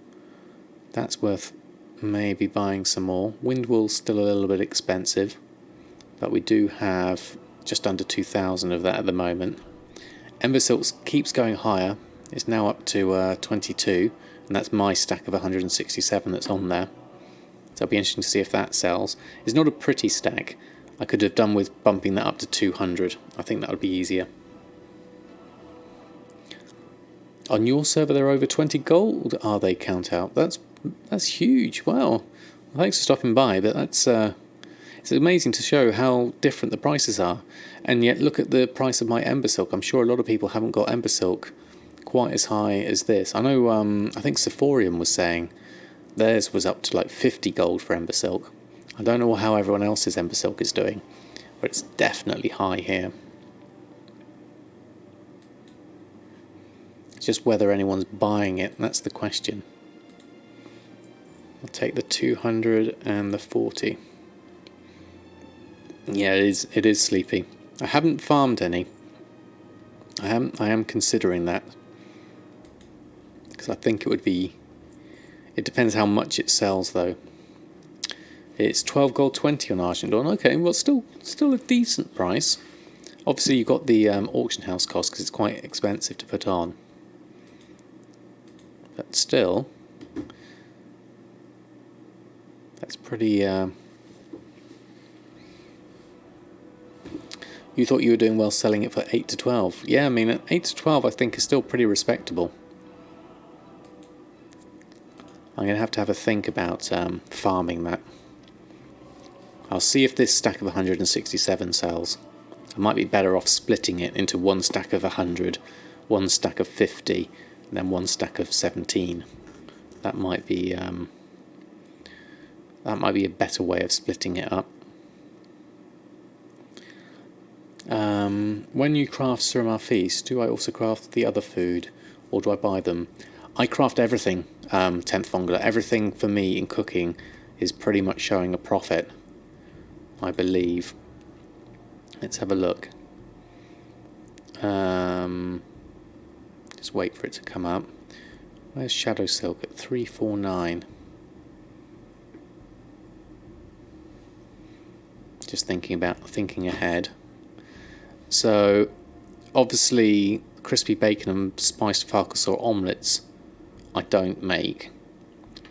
that's worth maybe buying some more. Windwool's still a little bit expensive, but we do have just under 2,000 of that at the moment. Embersilk keeps going higher. It's now up to 22, and that's my stack of 167 that's on there. So it'll be interesting to see if that sells. It's not a pretty stack. I could have done with bumping that up to 200. I think that would be easier. On your server, they're over 20 gold, are they, count out? That's huge. Wow. Well, thanks for stopping by, but that's it's amazing to show how different the prices are. And yet, look at the price of my Embersilk. I'm sure a lot of people haven't got Embersilk quite as high as this. I know, I think Sephorium was saying theirs was up to like 50 gold for Embersilk. I don't know how everyone else's Embersilk is doing, but it's definitely high here. It's just whether anyone's buying it, that's the question. I'll take the 200 and the 40. Yeah, it is sleepy. I haven't farmed any. I am considering that, because I think it would be. It depends how much it sells, though. It's 12 gold 20 on Argent Dawn. Okay, well, still a decent price. Obviously, you've got the auction house cost because it's quite expensive to put on. But still, that's pretty... You thought you were doing well selling it for 8 to 12. Yeah, I mean, at 8 to 12 I think is still pretty respectable. I'm going to have a think about farming that. I'll see if this stack of 167 sells. I might be better off splitting it into one stack of 100, one stack of 50, and then one stack of 17. That might be a better way of splitting it up. When you craft Suramar Feast, do I also craft the other food, or do I buy them? I craft everything, 10th Fongler. Everything for me in cooking is pretty much showing a profit, I believe. Let's have a look. Just wait for it to come up. Where's Shadow Silk at 349? Just thinking ahead. So, obviously, crispy bacon and spiced Farquhar omelettes I don't make.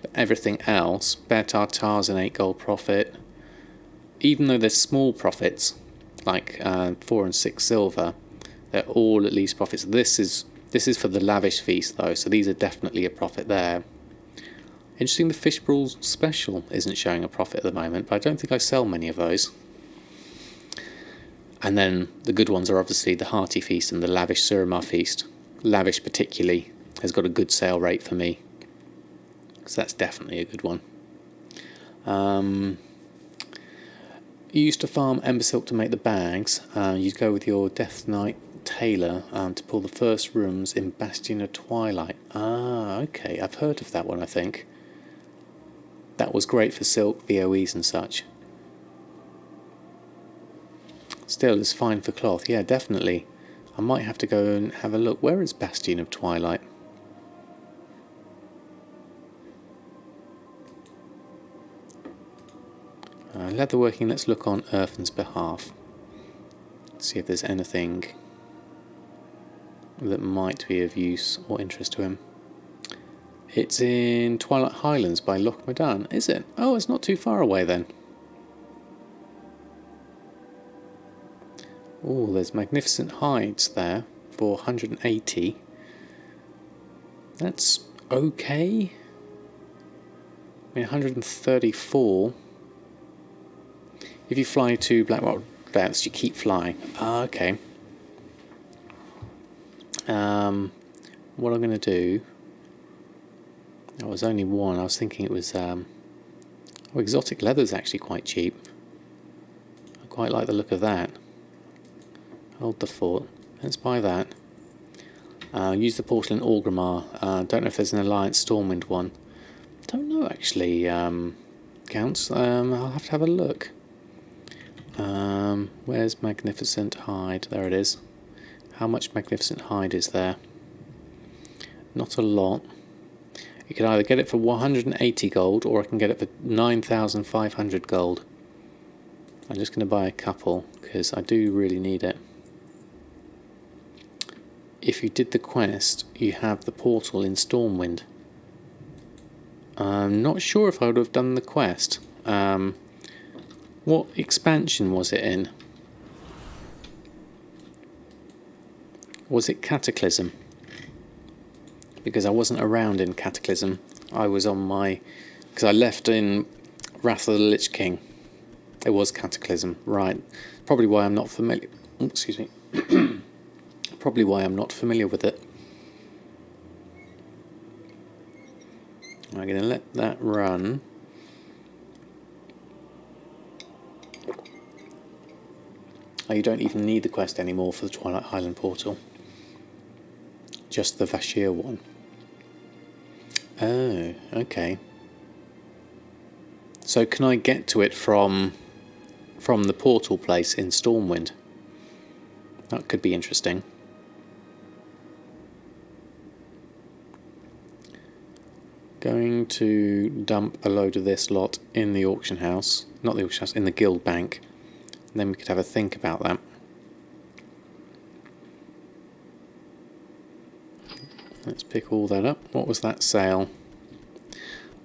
But everything else, bear tartars an 8 gold profit. Even though there's small profits, like 4 and 6 silver, they're all at least profits. This is for the lavish feast though, so these are definitely a profit there. Interesting, the fish brawl special isn't showing a profit at the moment, but I don't think I sell many of those. And then the good ones are obviously the hearty feast and the lavish Suramar feast. Lavish particularly has got a good sale rate for me, so that's definitely a good one. You used to farm Embersilk to make the bags. You'd go with your Death Knight tailor to pull the first rooms in Bastion of Twilight. Ah, okay, I've heard of that one, I think. That was great for silk, VOEs and such. Still, it's fine for cloth. Yeah, definitely. I might have to go and have a look. Where is Bastion of Twilight? Leatherworking, let's look on Earthen's behalf. See if there's anything that might be of use or interest to him. It's in Twilight Highlands by Loch Madan, is it? Oh, it's not too far away then. Oh, there's magnificent hides there for 180. That's okay. I mean, 134. If you fly to Blackrock Depths, you keep flying. Ah, okay. What I'm going to do... Oh, it was only one. I was thinking it was... Oh, exotic leather's actually quite cheap. I quite like the look of that. Hold the fort. Let's buy that. Use the portal in Orgrimmar. Don't know if there's an Alliance Stormwind one. Don't know actually, Counts. I'll have to have a look. Where's Magnificent Hide? There it is. How much Magnificent Hide is there? Not a lot. You can either get it for 180 gold or I can get it for 9,500 gold. I'm just going to buy a couple because I do really need it. If you did the quest, you have the portal in Stormwind. I'm not sure if I would have done the quest. What expansion was it in? Was it Cataclysm? Because I wasn't around in Cataclysm. I was on my... Because I left in Wrath of the Lich King. It was Cataclysm, right. Probably why I'm not familiar... Oh, excuse me. Probably why I'm not familiar with it. I'm going to let that run. Oh, you don't even need the quest anymore for the Twilight Highland portal. Just the Vashir one. Oh, okay. So can I get to it from the portal place in Stormwind? That could be interesting. Going to dump a load of this lot in the auction house. Not the auction house, in the guild bank. And then we could have a think about that. Let's pick all that up. What was that sale?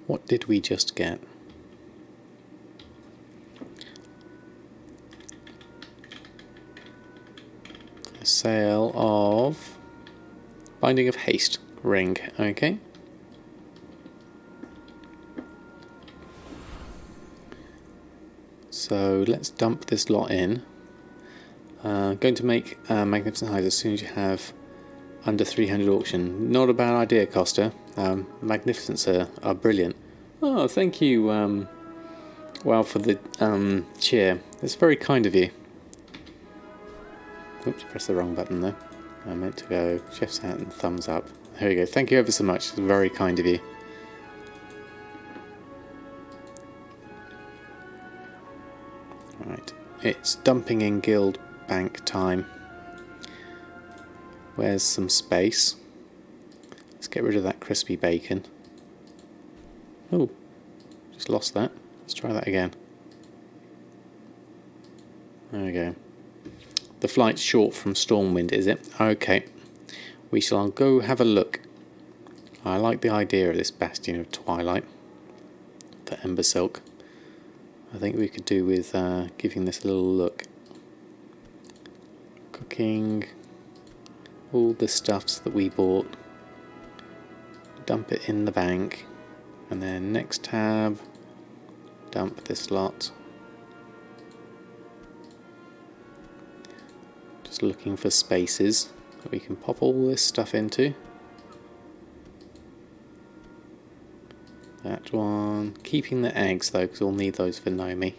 What did we just get? A sale of Binding of Haste ring. Okay. So let's dump this lot in. Going to make Magnificent Hides as soon as you have under 300 auction. Not a bad idea, Costa. Magnificents are brilliant. Oh, thank you, WoW, for the cheer. It's very kind of you. Oops, press the wrong button there. I meant to go chef's hat and thumbs up. There we go. Thank you ever so much. It's very kind of you. Right, it's dumping in guild bank time. Where's some space? Let's get rid of that crispy bacon. Oh, just lost that. Let's try that again. There we go. The flight's short from Stormwind, is it? Okay. We shall go have a look. I like the idea of this Bastion of Twilight for Embersilk. I think we could do with giving this a little look. Cooking. All the stuffs that we bought. Dump it in the bank. And then next tab. Dump this lot. Just looking for spaces that we can pop all this stuff into. That one. Keeping the eggs though, because we'll need those for Nomi.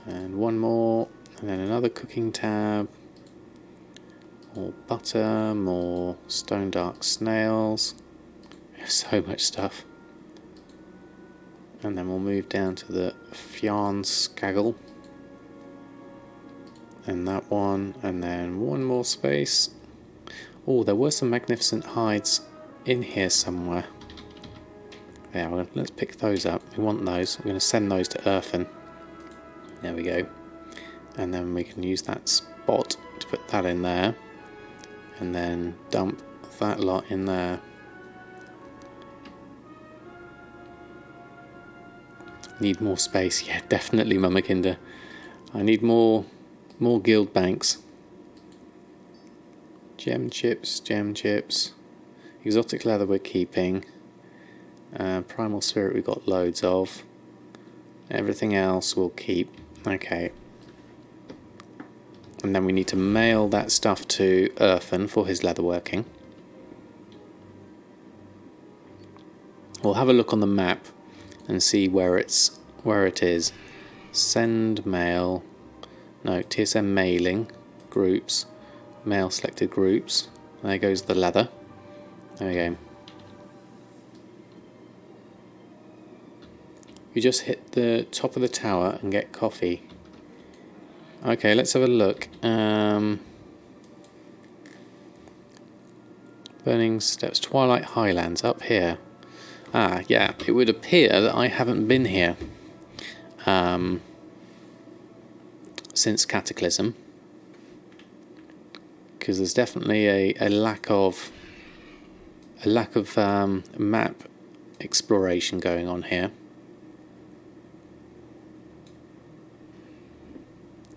And one more. And then another cooking tab. More butter, more stone dark snails. We have so much stuff. And then we'll move down to the Fjarn Skaggle. And that one, and then one more space. Oh, there were some magnificent hides in here somewhere. Yeah, let's pick those up. We want those. We're going to send those to Earthen. There we go. And then we can use that spot to put that in there. And then dump that lot in there. Need more space. Yeah, definitely, Mummakinder. I need more guild banks. Gem chips. Exotic leather we're keeping. Primal spirit we've got loads of. Everything else we'll keep. Okay. And then we need to mail that stuff to Earthen for his leatherworking. We'll have a look on the map and see where it is. Send mail. No, TSM mailing groups. Mail selected groups. There goes the leather. There we go. You just hit the top of the tower and get coffee. Okay, let's have a look. Burning Steps, Twilight Highlands, up here. Ah, yeah, it would appear that I haven't been here since Cataclysm, because there's definitely a lack of map exploration going on here.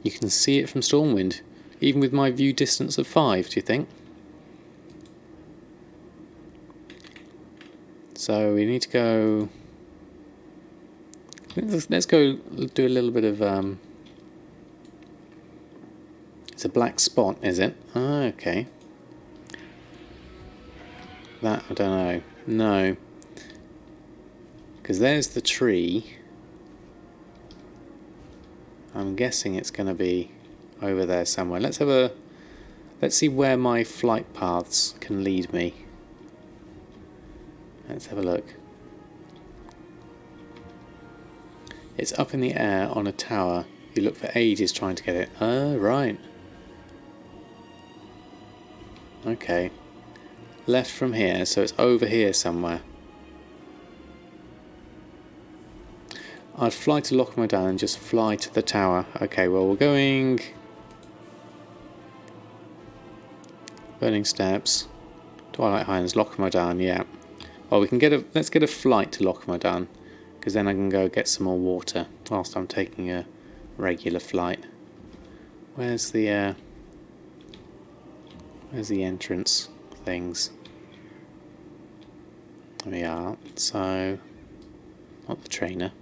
You can see it from Stormwind, even with my view distance of 5, do you think? So we need to go... Let's go do a little bit of... It's a black spot, is it? Ah, okay. That, I don't know. No. Because there's the tree. I'm guessing it's going to be over there somewhere. Let's see where my flight paths can lead me. Let's have a look. It's up in the air on a tower. You look for ages trying to get it. Oh, right. Okay. Left from here, so it's over here somewhere. I'd fly to Lochmadan and just fly to the tower. Okay, well we're going... Burning Steps. Twilight Highlands, Lochmadan, yeah. Well, we can get a, let's get a flight to Lochmadan, because then I can go get some more water whilst I'm taking a regular flight. Where's the entrance things? There we are. So, not the trainer,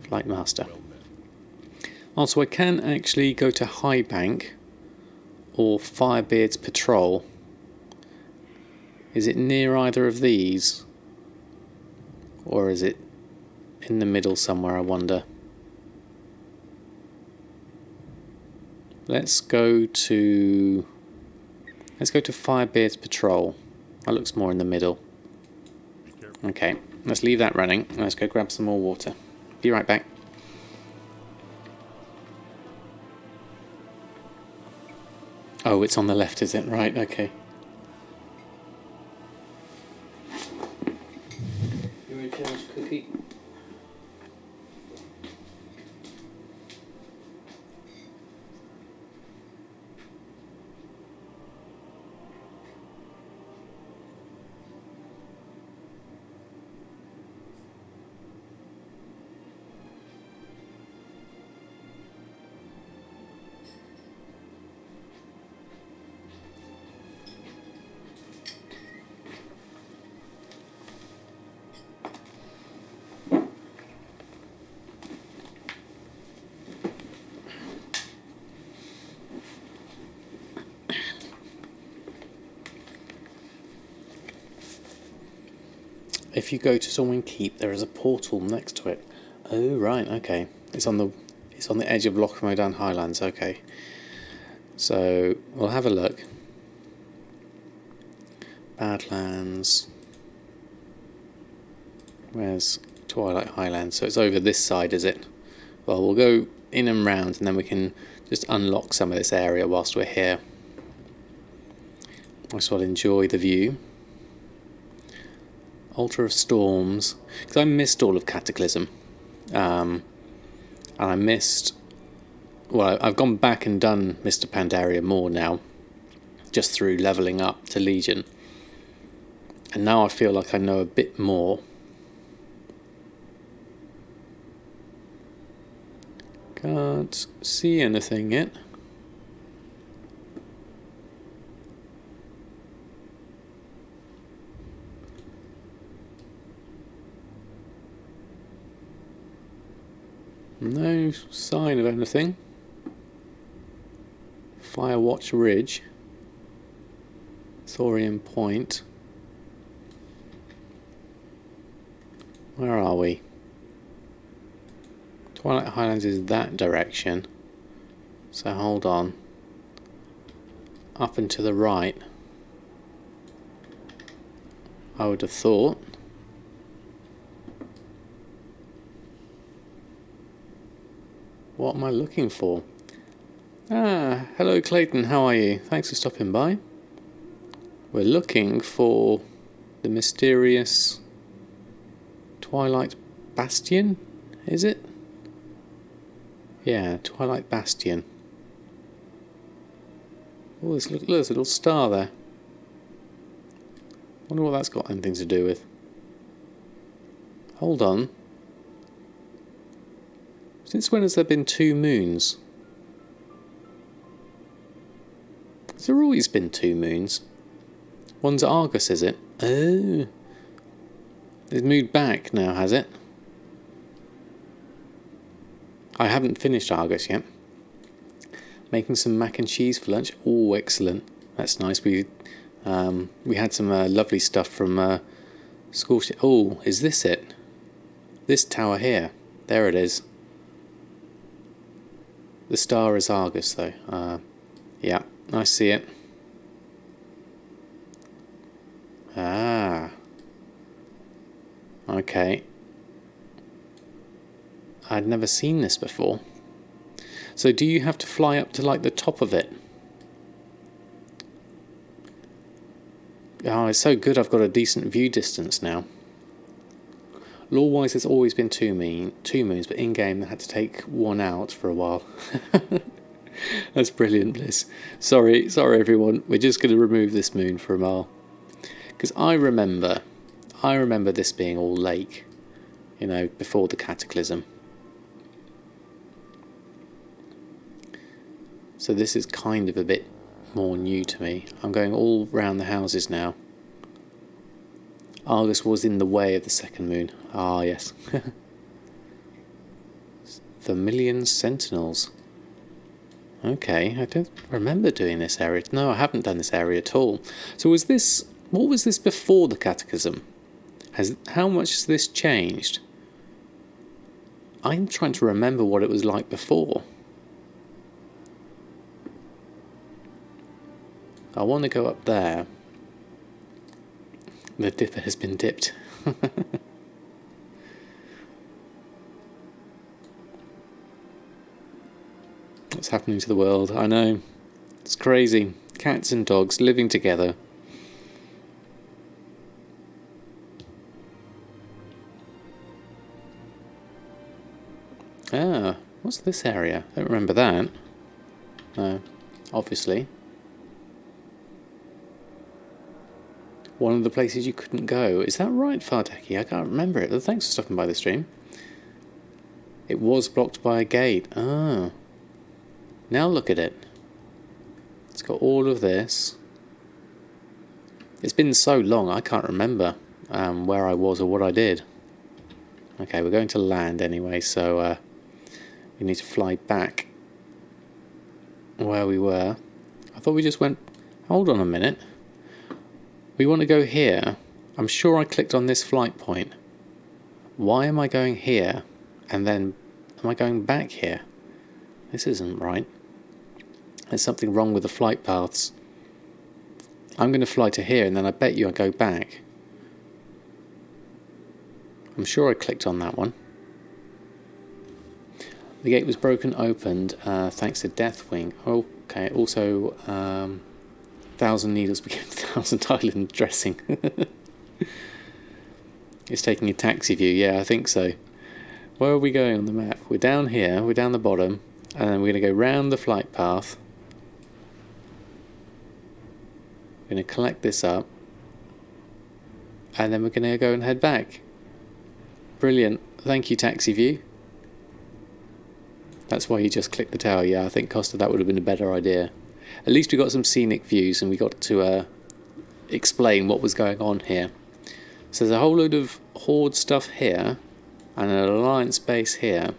flight master. Also, I can actually go to Highbank or Firebeard's Patrol. Is it near either of these? Or is it in the middle somewhere, I wonder? Let's go to Firebeard's Patrol. That looks more in the middle. Okay, let's leave that running. Let's go grab some more water. Be right back. Oh, it's on the left, is it? Right, okay. You ready to have a cookie? If you go to Stormwind Keep, there is a portal next to it. Oh right, okay. It's on the edge of Lochmadan Highlands. Okay, so we'll have a look. Badlands. Where's Twilight Highlands? So it's over this side, is it? Well, we'll go in and round, and then we can just unlock some of this area whilst we're here. I just want to enjoy the view. Altar of Storms, because I missed all of Cataclysm, and I missed, well, I've gone back and done Mr. Pandaria more now, just through levelling up to Legion, and now I feel like I know a bit more. Can't see anything yet. No sign of anything. Firewatch Ridge. Thorium Point. Where are we? Twilight Highlands is that direction. So hold on. Up and to the right. I would have thought. What am I looking for? Ah, hello Clayton, how are you? Thanks for stopping by. We're looking for the mysterious Twilight Bastion, is it? Yeah, Twilight Bastion. Oh, there's a little star there. Wonder what that's got anything to do with. Hold on. Since when has there been 2 moons? Has there always been 2 moons? One's Argus, is it? Oh. It's moved back now, has it? I haven't finished Argus yet. Making some mac and cheese for lunch. Oh, excellent. That's nice. We had some lovely stuff from school. Oh, is this it? This tower here. There it is. The star is Argus, though. Yeah, I see it. Ah. Okay. I'd never seen this before. So do you have to fly up to, like, the top of it? Oh, it's so good I've got a decent view distance now. Lore-wise, there's always been 2 moons, but in-game they had to take one out for a while. That's brilliant, Bliss. Sorry everyone. We're just going to remove this moon for a while. Because I remember this being all lake, you know, before the cataclysm. So this is kind of a bit more new to me. I'm going all round the houses now. Argus was in the way of the second moon. Ah, yes. Vermilion Sentinels. Okay, I don't remember doing this area. No, I haven't done this area at all. So was this... What was this before the cataclysm? How much has this changed? I'm trying to remember what it was like before. I want to go up there. The dipper has been dipped. What's happening to the world? I know. It's crazy. Cats and dogs living together. Ah, what's this area? I don't remember that. No, obviously. One of the places you couldn't go. Is that right, Farteki? I can't remember it. But thanks for stopping by the stream. It was blocked by a gate. Ah. Now look at it. It's got all of this. It's been so long, I can't remember where I was or what I did. Okay, we're going to land anyway, so we need to fly back where we were. I thought we just went... Hold on a minute. We want to go here. I'm sure I clicked on this flight point. Why am I going here? And then am I going back here? This isn't right. There's something wrong with the flight paths. I'm going to fly to here and then I bet you I go back. I'm sure I clicked on that one. The gate was broken opened thanks to Deathwing. Okay, also 1,000 needles became 1,000 island dressing. It's taking a taxi view. Yeah, I think so. Where are we going on the map? We're down here. We're down the bottom. And then we're going to go round the flight path. We're going to collect this up. And then we're going to go and head back. Brilliant. Thank you, taxi view. That's why you just clicked the tower. Yeah, I think Costa, that would have been a better idea. At least we got some scenic views and we got to explain what was going on here. So there's a whole load of Horde stuff here and an Alliance base here.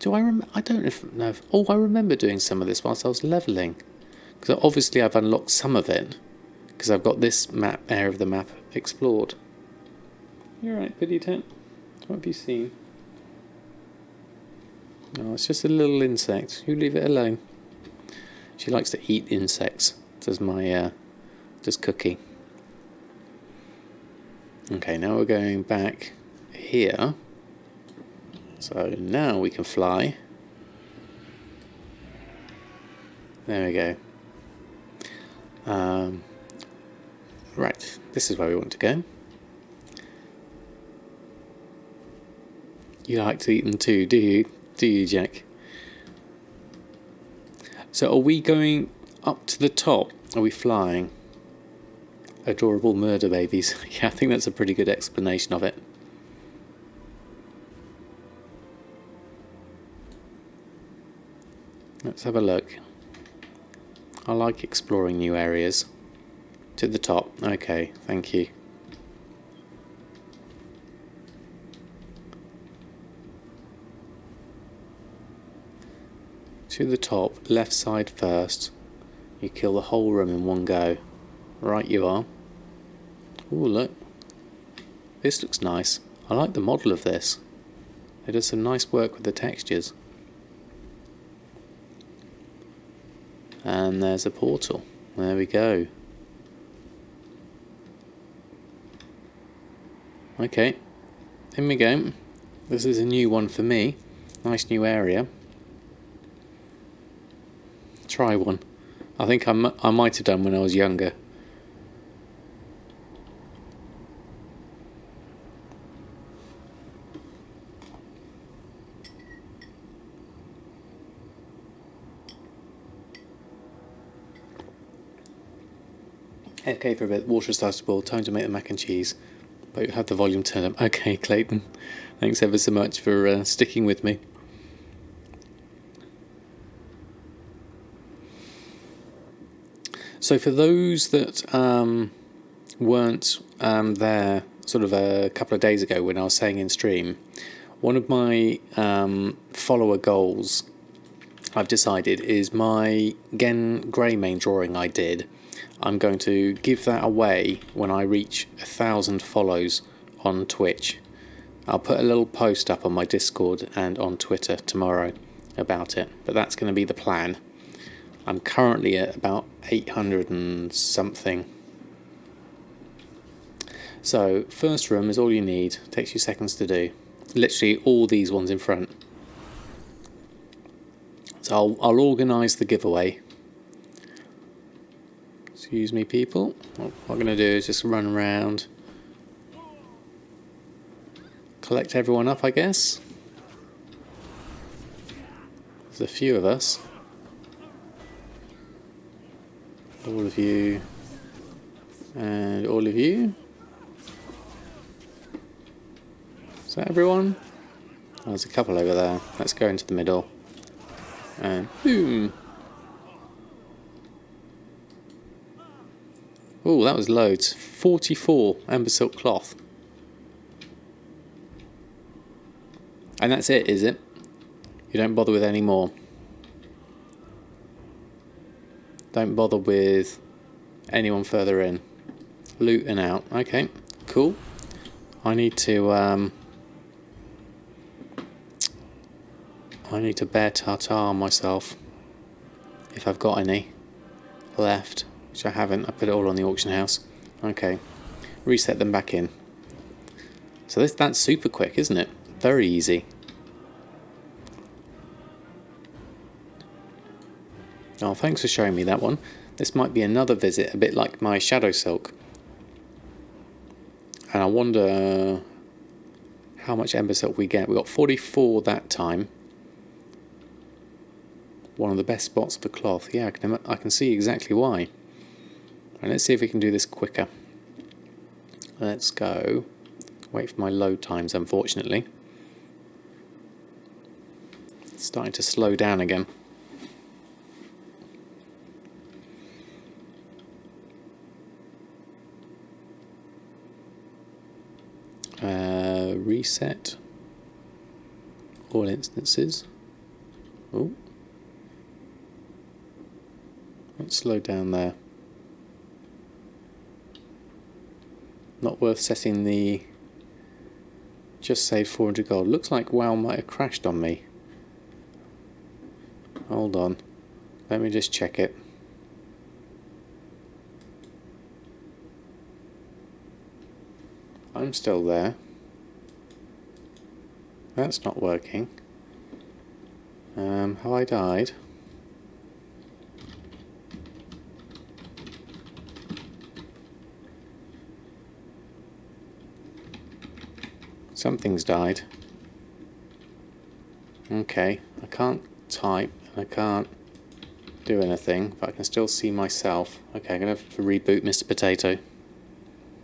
Do I remember? I don't know if... Oh, I remember doing some of this whilst I was levelling. Because obviously I've unlocked some of it. Because I've got this map, area of the map explored. You're right, Pity Tent. What have you seen? Oh, it's just a little insect. You leave it alone. She likes to eat insects. Does my does Cookie. Okay, now we're going back here. So now we can fly. There we go. Right, this is where we want to go. You like to eat them too, do you? Do you, Jack? So are we going up to the top? Are we flying? Adorable murder babies. Yeah, I think that's a pretty good explanation of it. Let's have a look. I like exploring new areas. To the top. Okay, thank you. To the top, left side first. You kill the whole room in one go. Right you are. Ooh, look. This looks nice. I like the model of this. It does some nice work with the textures. And there's a portal. There we go. Okay. In we go. This is a new one for me. Nice new area. Try one. I think I might have done when I was younger. Okay, for a bit, water starts to boil, time to make the mac and cheese. But you have the volume turned up. Okay, Clayton, thanks ever so much for sticking with me. So for those that weren't there sort of a couple of days ago when I was saying in stream, one of my follower goals I've decided is my Gen Greymane drawing I did. I'm going to give that away when I reach 1,000 follows on Twitch. I'll put a little post up on my Discord and on Twitter tomorrow about it, but that's going to be the plan. I'm currently at about 800 and something. So first room is all you need, takes you seconds to do. Literally all these ones in front. So I'll organise the giveaway. Excuse me, people. What I'm going to do is just run around, collect everyone up, I guess. There's a few of us. All of you. And all of you. Is that everyone? Oh, there's a couple over there. Let's go into the middle. And boom. Oh, that was loads. 44 Embersilk cloth. And that's it, is it? You don't bother with any more. Don't bother with anyone further in. Loot and out. Okay, cool. I need to bear tartar myself. If I've got any left. Which I haven't. I put it all on the auction house. Okay. Reset them back in. So that's super quick, isn't it? Very easy. Oh, thanks for showing me that one. This might be another visit, a bit like my Shadow Silk. And I wonder how much Embersilk we get. We got 44 that time. One of the best spots for cloth. Yeah, I can see exactly why. And let's see if we can do this quicker. Let's go. Wait for my load times, unfortunately. It's starting to slow down again. Reset. All instances. Oh. Let's slow down there. Not worth setting the just save 400 gold. Looks like WoW might have crashed on me. Hold on. Let me just check it. I'm still there. That's not working. Have I died? Something's died. Okay, I can't type, I can't do anything, but I can still see myself. Okay, I'm going to have to reboot Mr. Potato.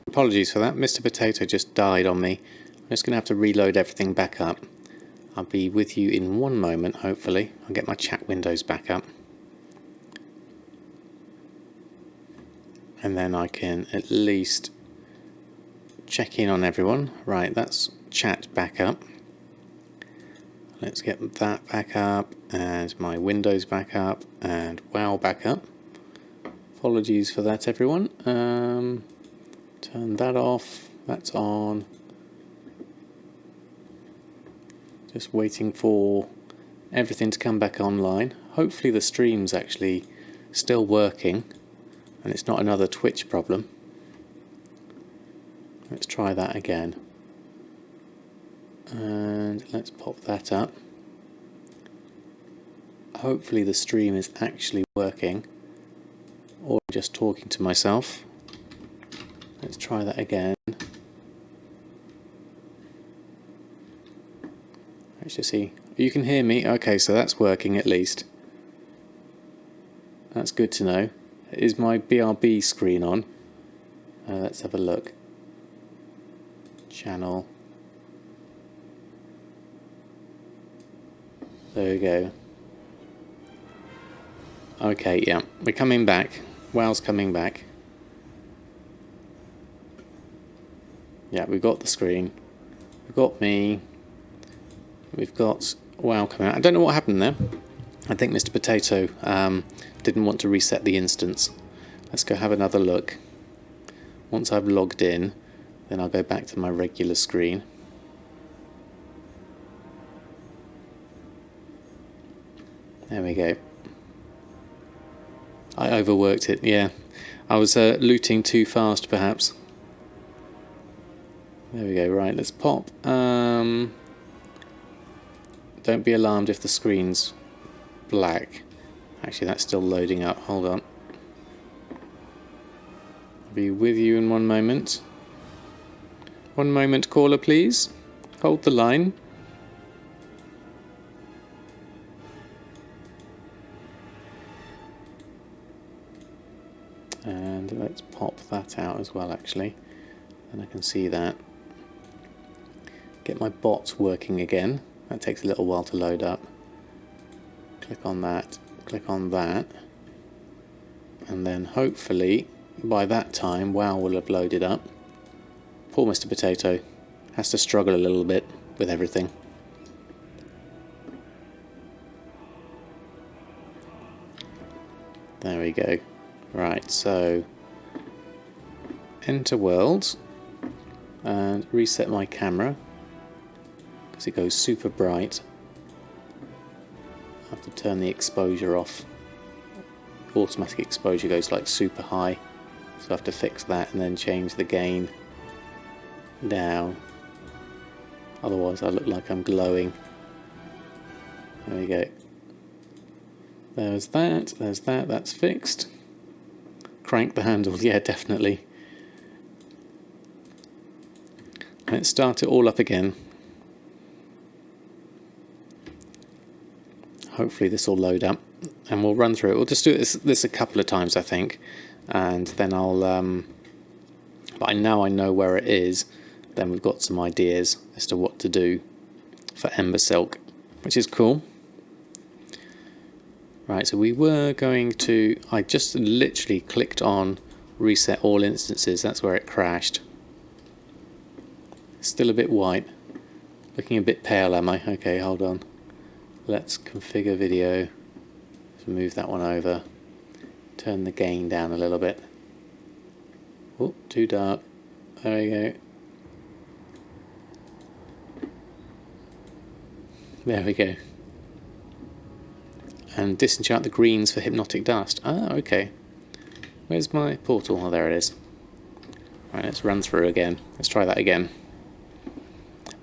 Apologies for that, Mr. Potato just died on me. I'm just going to have to reload everything back up. I'll be with you in one moment, hopefully. I'll get my chat windows back up. And then I can at least check in on everyone. Right, that's chat back up. Let's get that back up, and my windows back up, and WoW back up. Apologies for that, everyone. Turn that off. That's on. Just waiting for everything to come back online. Hopefully the stream's actually still working, and it's not another Twitch problem. Let's try that again. And let's pop that up. Hopefully the stream is actually working, or just talking to myself. Let's try that again. Let's just see. You can hear me? Okay, so that's working at least. That's good to know. Is my BRB screen on? Let's have a look. Channel. There we go. Okay, yeah, we're coming back. WoW's coming back. Yeah, we've got the screen. We've got me. We've got WoW coming out. I don't know what happened there. I think Mr. Potato didn't want to reset the instance. Let's go have another look. Once I've logged in, then I'll go back to my regular screen. There we go. I overworked it, yeah. I was looting too fast, perhaps. There we go, right, let's pop. Don't be alarmed if the screen's black. Actually, that's still loading up, hold on. I'll be with you in one moment. 1 moment, caller, please. Hold the line. And let's pop that out as well, actually. And I can see that. Get my bots working again. That takes a little while to load up. Click on that, click on that. And then hopefully by that time WoW will have loaded up. Poor Mr. Potato has to struggle a little bit with everything. There we go. Right, so enter world and reset my camera because it goes super bright. I have to turn the exposure off. Automatic exposure goes like super high, so I have to fix that and then change the gain down. Otherwise I look like I'm glowing. There we go. There's that, that's fixed. Crank the handle, yeah, definitely. Let's start it all up again. Hopefully this will load up and we'll run through it. We'll just do this a couple of times, I think, and then I'll but now I know where it is, then we've got some ideas as to what to do for Embersilk, which is cool. Right, so we were going to, I just literally clicked on reset all instances, that's where it crashed. Still a bit white, looking a bit pale, am I? Okay, hold on. Let's configure video, so move that one over, turn the gain down a little bit. Oh, too dark, there we go. There we go. And disenchant the greens for hypnotic dust. Ah, okay. Where's my portal? Oh, there it is. Right, let's run through again. Let's try that again.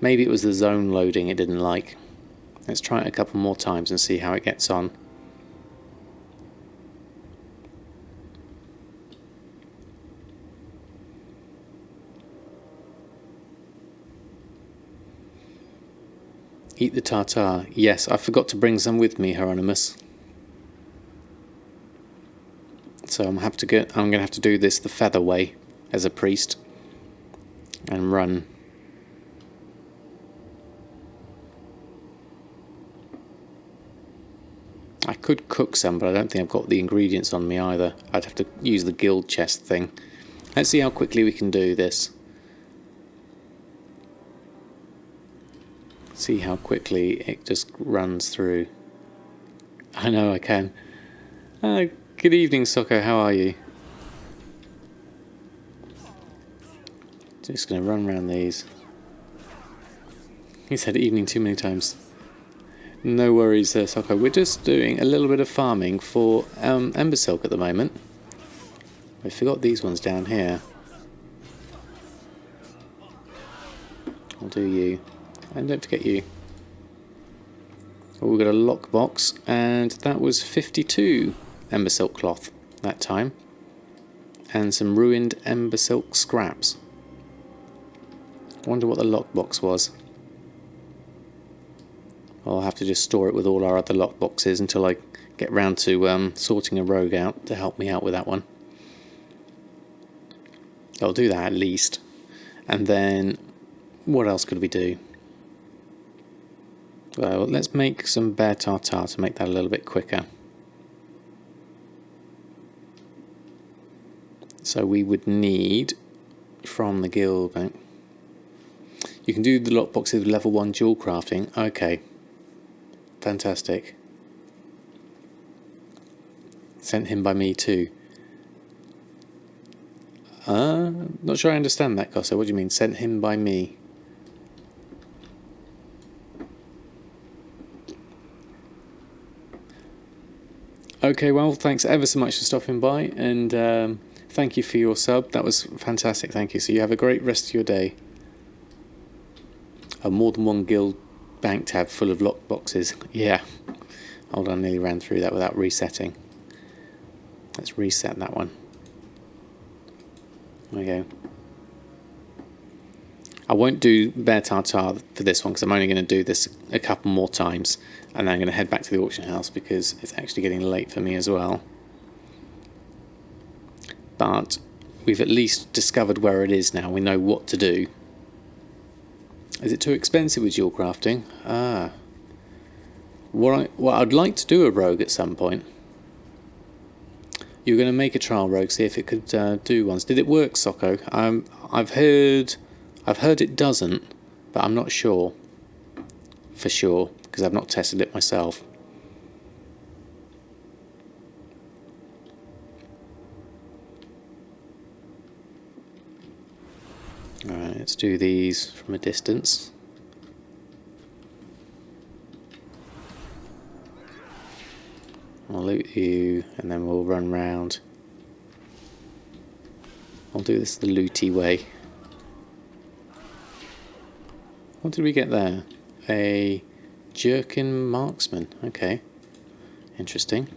Maybe it was the zone loading it didn't like. Let's try it a couple more times and see how it gets on. Eat the tartar. Yes, I forgot to bring some with me, Hieronymus. So I'm going to have to do this the feather way as a priest and run. I could cook some, but I don't think I've got the ingredients on me either. I'd have to use the guild chest thing. Let's see how quickly we can do this. See how quickly it just runs through. I know I can. Good evening, Socko, how are you? Just going to run around these. He said evening too many times. No worries there, Socko. We're just doing a little bit of farming for Embersilk at the moment. I forgot these ones down here. I'll do you. And don't forget you. Oh, we've got a lockbox, and that was 52 Embersilk cloth that time. And some ruined Embersilk scraps. Wonder what the lockbox was. I'll have to just store it with all our other lockboxes until I get round to sorting a rogue out to help me out with that one. I'll do that at least. And then, what else could we do? Well, let's make some bear tartare to make that a little bit quicker. So we would need, from the guild bank, you can do the lockboxes with level 1 dual crafting. Okay, fantastic. Sent him by me too. Not sure I understand that, Gosso. What do you mean, sent him by me? Okay, well, thanks ever so much for stopping by, and thank you for your sub. That was fantastic, thank you. So you have a great rest of your day. A more than one guild bank tab full of lockboxes. Yeah. Hold on, I nearly ran through that without resetting. Let's reset that one. There we go. I won't do bear tartare for this one because I'm only going to do this a couple more times, and then I'm going to head back to the auction house because it's actually getting late for me as well. But we've at least discovered where it is now. We know what to do. Is it too expensive with dual crafting? Well, I'd like to do a rogue at some point. You were going to make a trial rogue, see if it could do ones. Did it work, Socko? I've heard it doesn't, but I'm not sure for sure because I've not tested it myself. Alright, let's do these from a distance. I'll loot you and then we'll run round. I'll do this the looty way. What did we get there? A jerkin marksman. Okay. Interesting.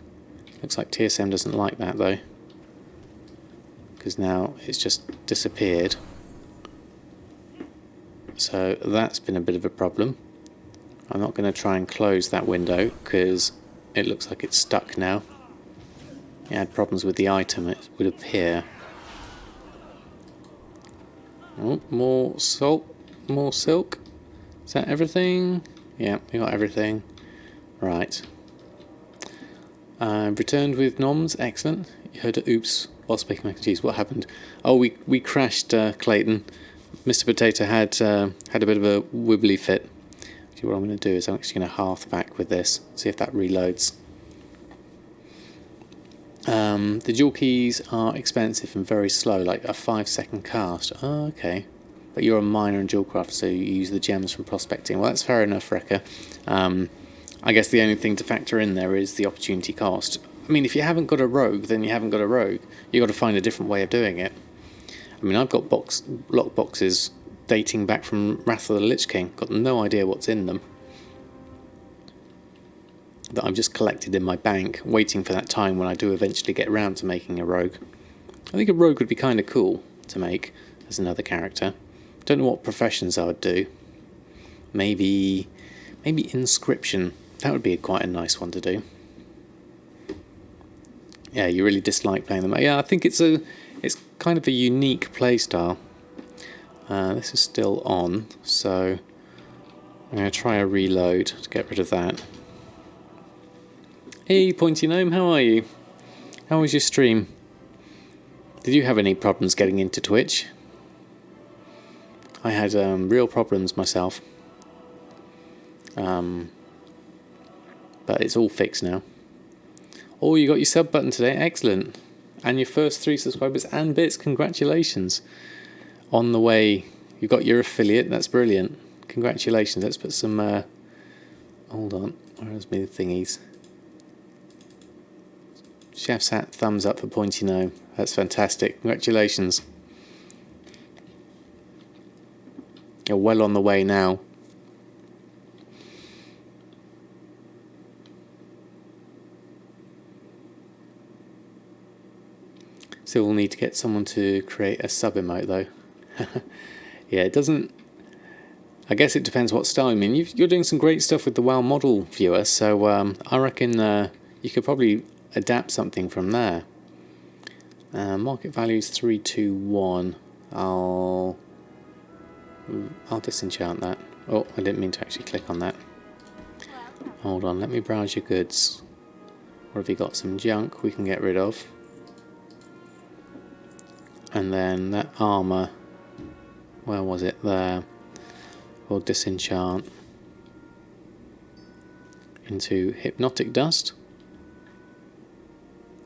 Looks like TSM doesn't like that though, because now it's just disappeared. So that's been a bit of a problem. I'm not going to try and close that window because it looks like it's stuck now. It had problems with the item, it would appear. Oh, more salt, more silk. Is that everything? Yeah, we got everything. Right. Returned with noms, excellent. You heard a oops while speaking mac and cheese. What happened? Oh, we crashed, Clayton. Mr. Potato had a bit of a wibbly fit. What I'm going to do is I'm actually going to hearth back with this, see if that reloads. The dual keys are expensive and very slow, like a 5-second cast. Oh, okay. But you're a miner and dual craft, so you use the gems from prospecting. Well, that's fair enough, Wrecker. I guess the only thing to factor in there is the opportunity cost. I mean, if you haven't got a rogue, then you haven't got a rogue. You've got to find a different way of doing it. I mean, I've got lock boxes dating back from Wrath of the Lich King. Got no idea what's in them. That I've just collected in my bank, waiting for that time when I do eventually get around to making a rogue. I think a rogue would be kind of cool to make as another character. Don't know what professions I would do. Maybe inscription. That would be quite a nice one to do. Yeah, you really dislike playing them. Yeah, I think it's kind of a unique playstyle. This is still on, so I'm going to try a reload to get rid of that. Hey, Pointy Gnome, how are you? How was your stream? Did you have any problems getting into Twitch? I had real problems myself. But it's all fixed now. Oh, you got your sub button today, excellent. And your first 3 subscribers and bits, congratulations. On the way, you got your affiliate, that's brilliant. Congratulations, let's put some, hold on, where's my thingies? Chef's hat, thumbs up for Pointy Gnome, that's fantastic, congratulations. You're well on the way now. Still need to get someone to create a sub emote though. Yeah, it doesn't... I guess it depends what style. I mean, you're doing some great stuff with the WoW model viewer, so I reckon you could probably adapt something from there. Market value is 321. I'll disenchant that. Oh, I didn't mean to actually click on that. Hold on, let me browse your goods. What have you got? Some junk we can get rid of. And then that armour, where was it? There. We'll disenchant into hypnotic dust.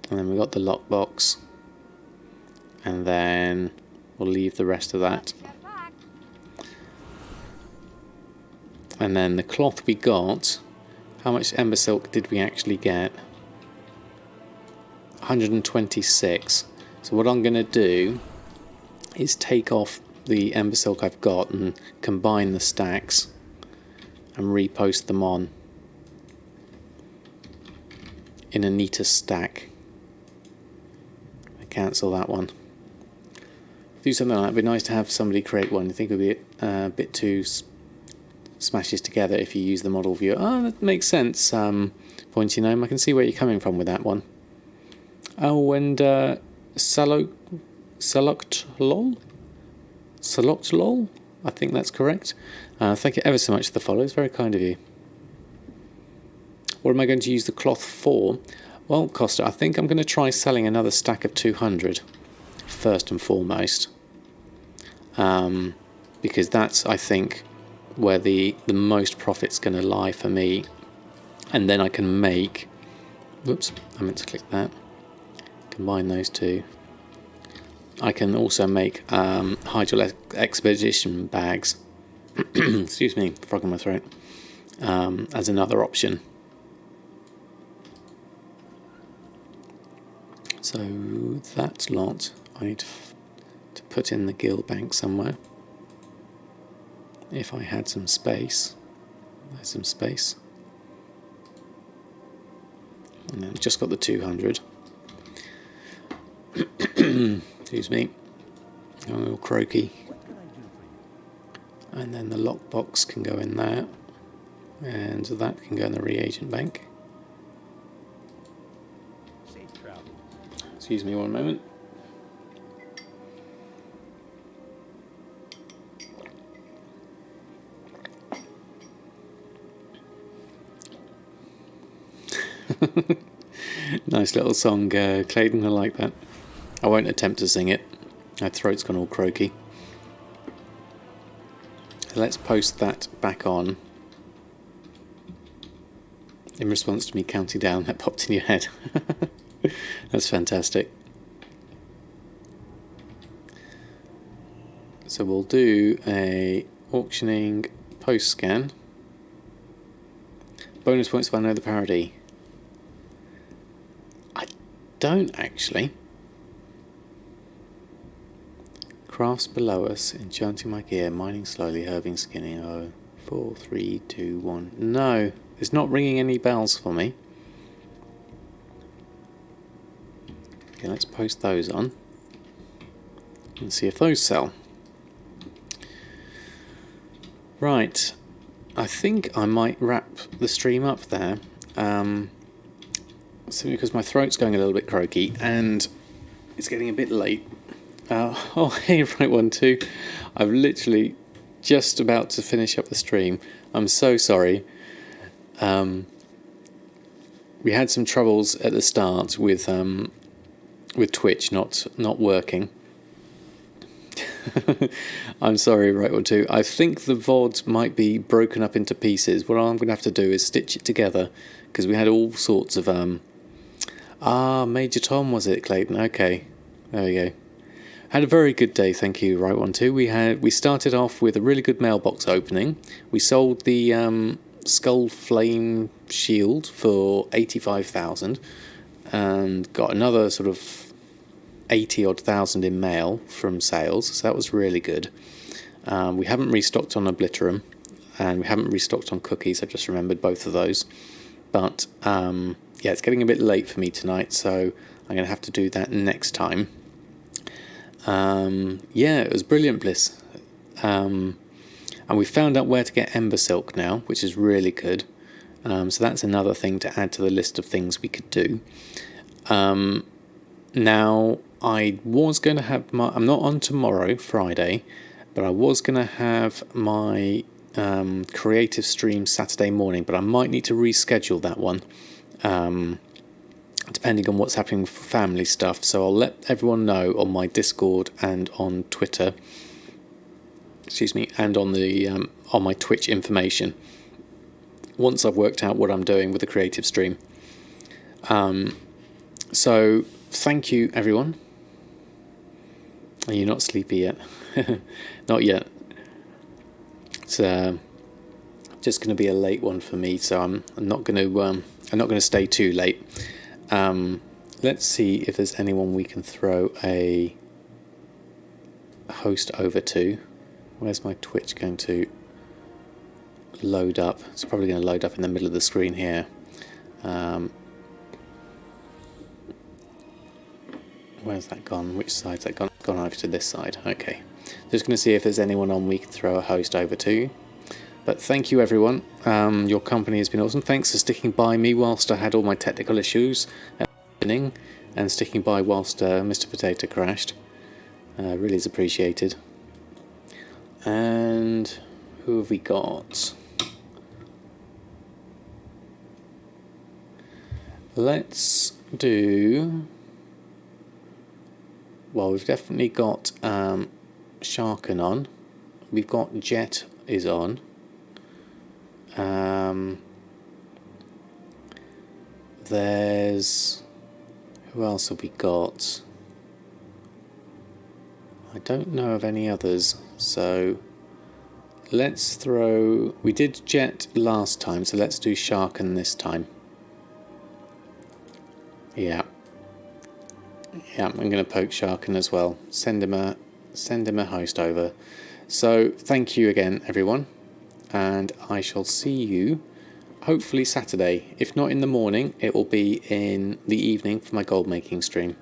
And then we've got the lockbox. And then we'll leave the rest of that. And then the cloth we got, how much Embersilk did we actually get? 126. So what I'm going to do is take off the Embersilk I've got and combine the stacks and repost them on in a neater stack. I cancel that one. Do something like that. It'd be nice to have somebody create one. I think it would be a bit too smashes together if you use the model viewer. Oh, that makes sense. Pointy gnome, I can see where you're coming from with that one. Oh, and Saloctlol, I think that's correct. Thank you ever so much for the follow. It's very kind of you. What am I going to use the cloth for? Well, Costa, I think I'm going to try selling another stack of 200 first and foremost, because that's, I think, where the most profit's going to lie for me. And then I can make, whoops, I meant to click that, combine those two. I can also make Hydro Expedition bags, excuse me, frog in my throat, as another option. So that lot I need to put in the guild bank somewhere. If I had some space. There's some space. And then just got the 200. Excuse me. I'm a little croaky. And then the lockbox can go in there. And that can go in the reagent bank. Excuse me one moment. Nice little song, Clayton, I like that. I won't attempt to sing it. My throat's gone all croaky. So let's post that back on. In response to me counting down, that popped in your head. That's fantastic. So we'll do a auctioning post scan. Bonus points if I know the parody. I don't actually. Crafts below us, enchanting my gear, mining slowly, herbing, skinning. Oh, 4, 3, 2, 1. No, it's not ringing any bells for me. Okay, let's post those on and see if those sell. Right, I think I might wrap the stream up there. Simply because my throat's going a little bit croaky and it's getting a bit late. Oh, hey, right one too. I'm literally just about to finish up the stream. I'm so sorry. We had some troubles at the start with Twitch not working. I'm sorry, right one too. I think the VOD might be broken up into pieces. What I'm going to have to do is stitch it together because we had all sorts of Major Tom, was it, Clayton? Okay, there we go. Had a very good day, thank you, right one too. We started off with a really good mailbox opening. We sold the Skullflame shield for 85,000 and got another sort of 80 odd thousand in mail from sales, so that was really good. We haven't restocked on Obliterum and we haven't restocked on cookies. I've just remembered both of those, but yeah, it's getting a bit late for me tonight, so I'm going to have to do that next time. Yeah, it was brilliant, Bliss. And we found out where to get Embersilk now, which is really good. So that's another thing to add to the list of things we could do. Now, I was going to have my... I'm not on tomorrow, Friday, but I was going to have my creative stream Saturday morning, but I might need to reschedule that one, depending on what's happening with family stuff. So I'll let everyone know on my Discord and on Twitter, and on my Twitch information, once I've worked out what I'm doing with the creative stream. So thank you, everyone. Are you not sleepy yet? Not yet. It's just going to be a late one for me, so I'm not going to stay too late. Let's see if there's anyone we can throw a host over to. Where's my Twitch going to load up? It's probably going to load up in the middle of the screen here. Where's that gone? Which side's that gone? It's gone over to this side. Okay. Just going to see if there's anyone on we can throw a host over to. But thank you, everyone. Your company has been awesome. Thanks for sticking by me whilst I had all my technical issues at the beginning, and sticking by whilst Mr. Potato crashed. Really is appreciated. And who have we got? Let's do... Well, we've definitely got Sharken on. We've got Jet is on. There's... Who else have we got? I don't know of any others, so let's throw... We did Jet last time, so let's do Sharken this time. Yeah, I'm going to poke Sharken as well. Send him a host over. So thank you again, everyone, and I shall see you hopefully Saturday. If not in the morning, it will be in the evening for my gold making stream.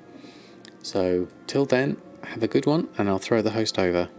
So till then, have a good one, and I'll throw the host over.